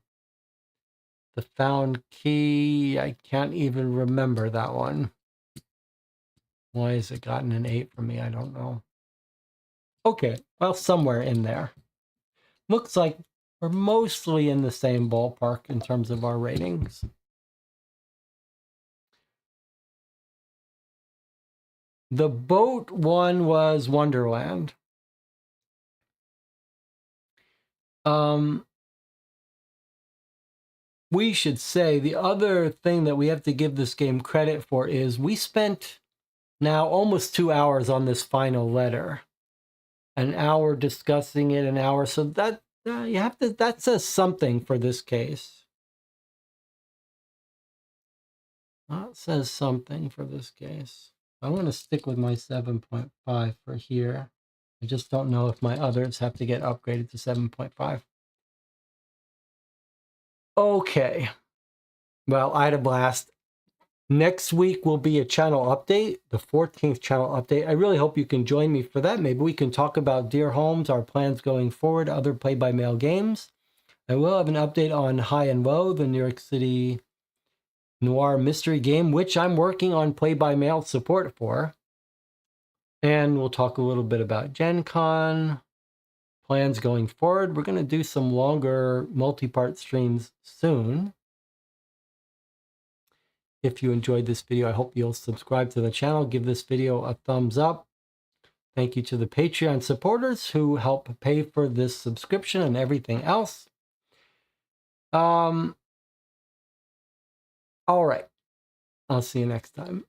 The Found Key. I can't even remember that one. Why has it gotten an 8 from me? I don't know. Okay, well, somewhere in there. Looks like we're mostly in the same ballpark in terms of our ratings. The boat one was Wonderland. We should say the other thing that we have to give this game credit for is we spent now almost 2 hours on this final letter. An hour discussing it, an hour. So that you have to, that says something for this case. That says something for this case. I'm going to stick with my 7.5 for here. I just don't know if my others have to get upgraded to 7.5. Okay. Well, I had a blast. Next week will be a channel update, the 14th channel update. I really hope you can join me for that. Maybe we can talk about Dear Holmes, our plans going forward, other play-by-mail games. I will have an update on High and Low, the New York City noir mystery game, which I'm working on play-by-mail support for. And we'll talk a little bit about Gen Con, plans going forward. We're going to do some longer multi-part streams soon. If you enjoyed this video, I hope you'll subscribe to the channel, give this video a thumbs up. Thank you to the Patreon supporters who help pay for this subscription and everything else. All right. I'll see you next time.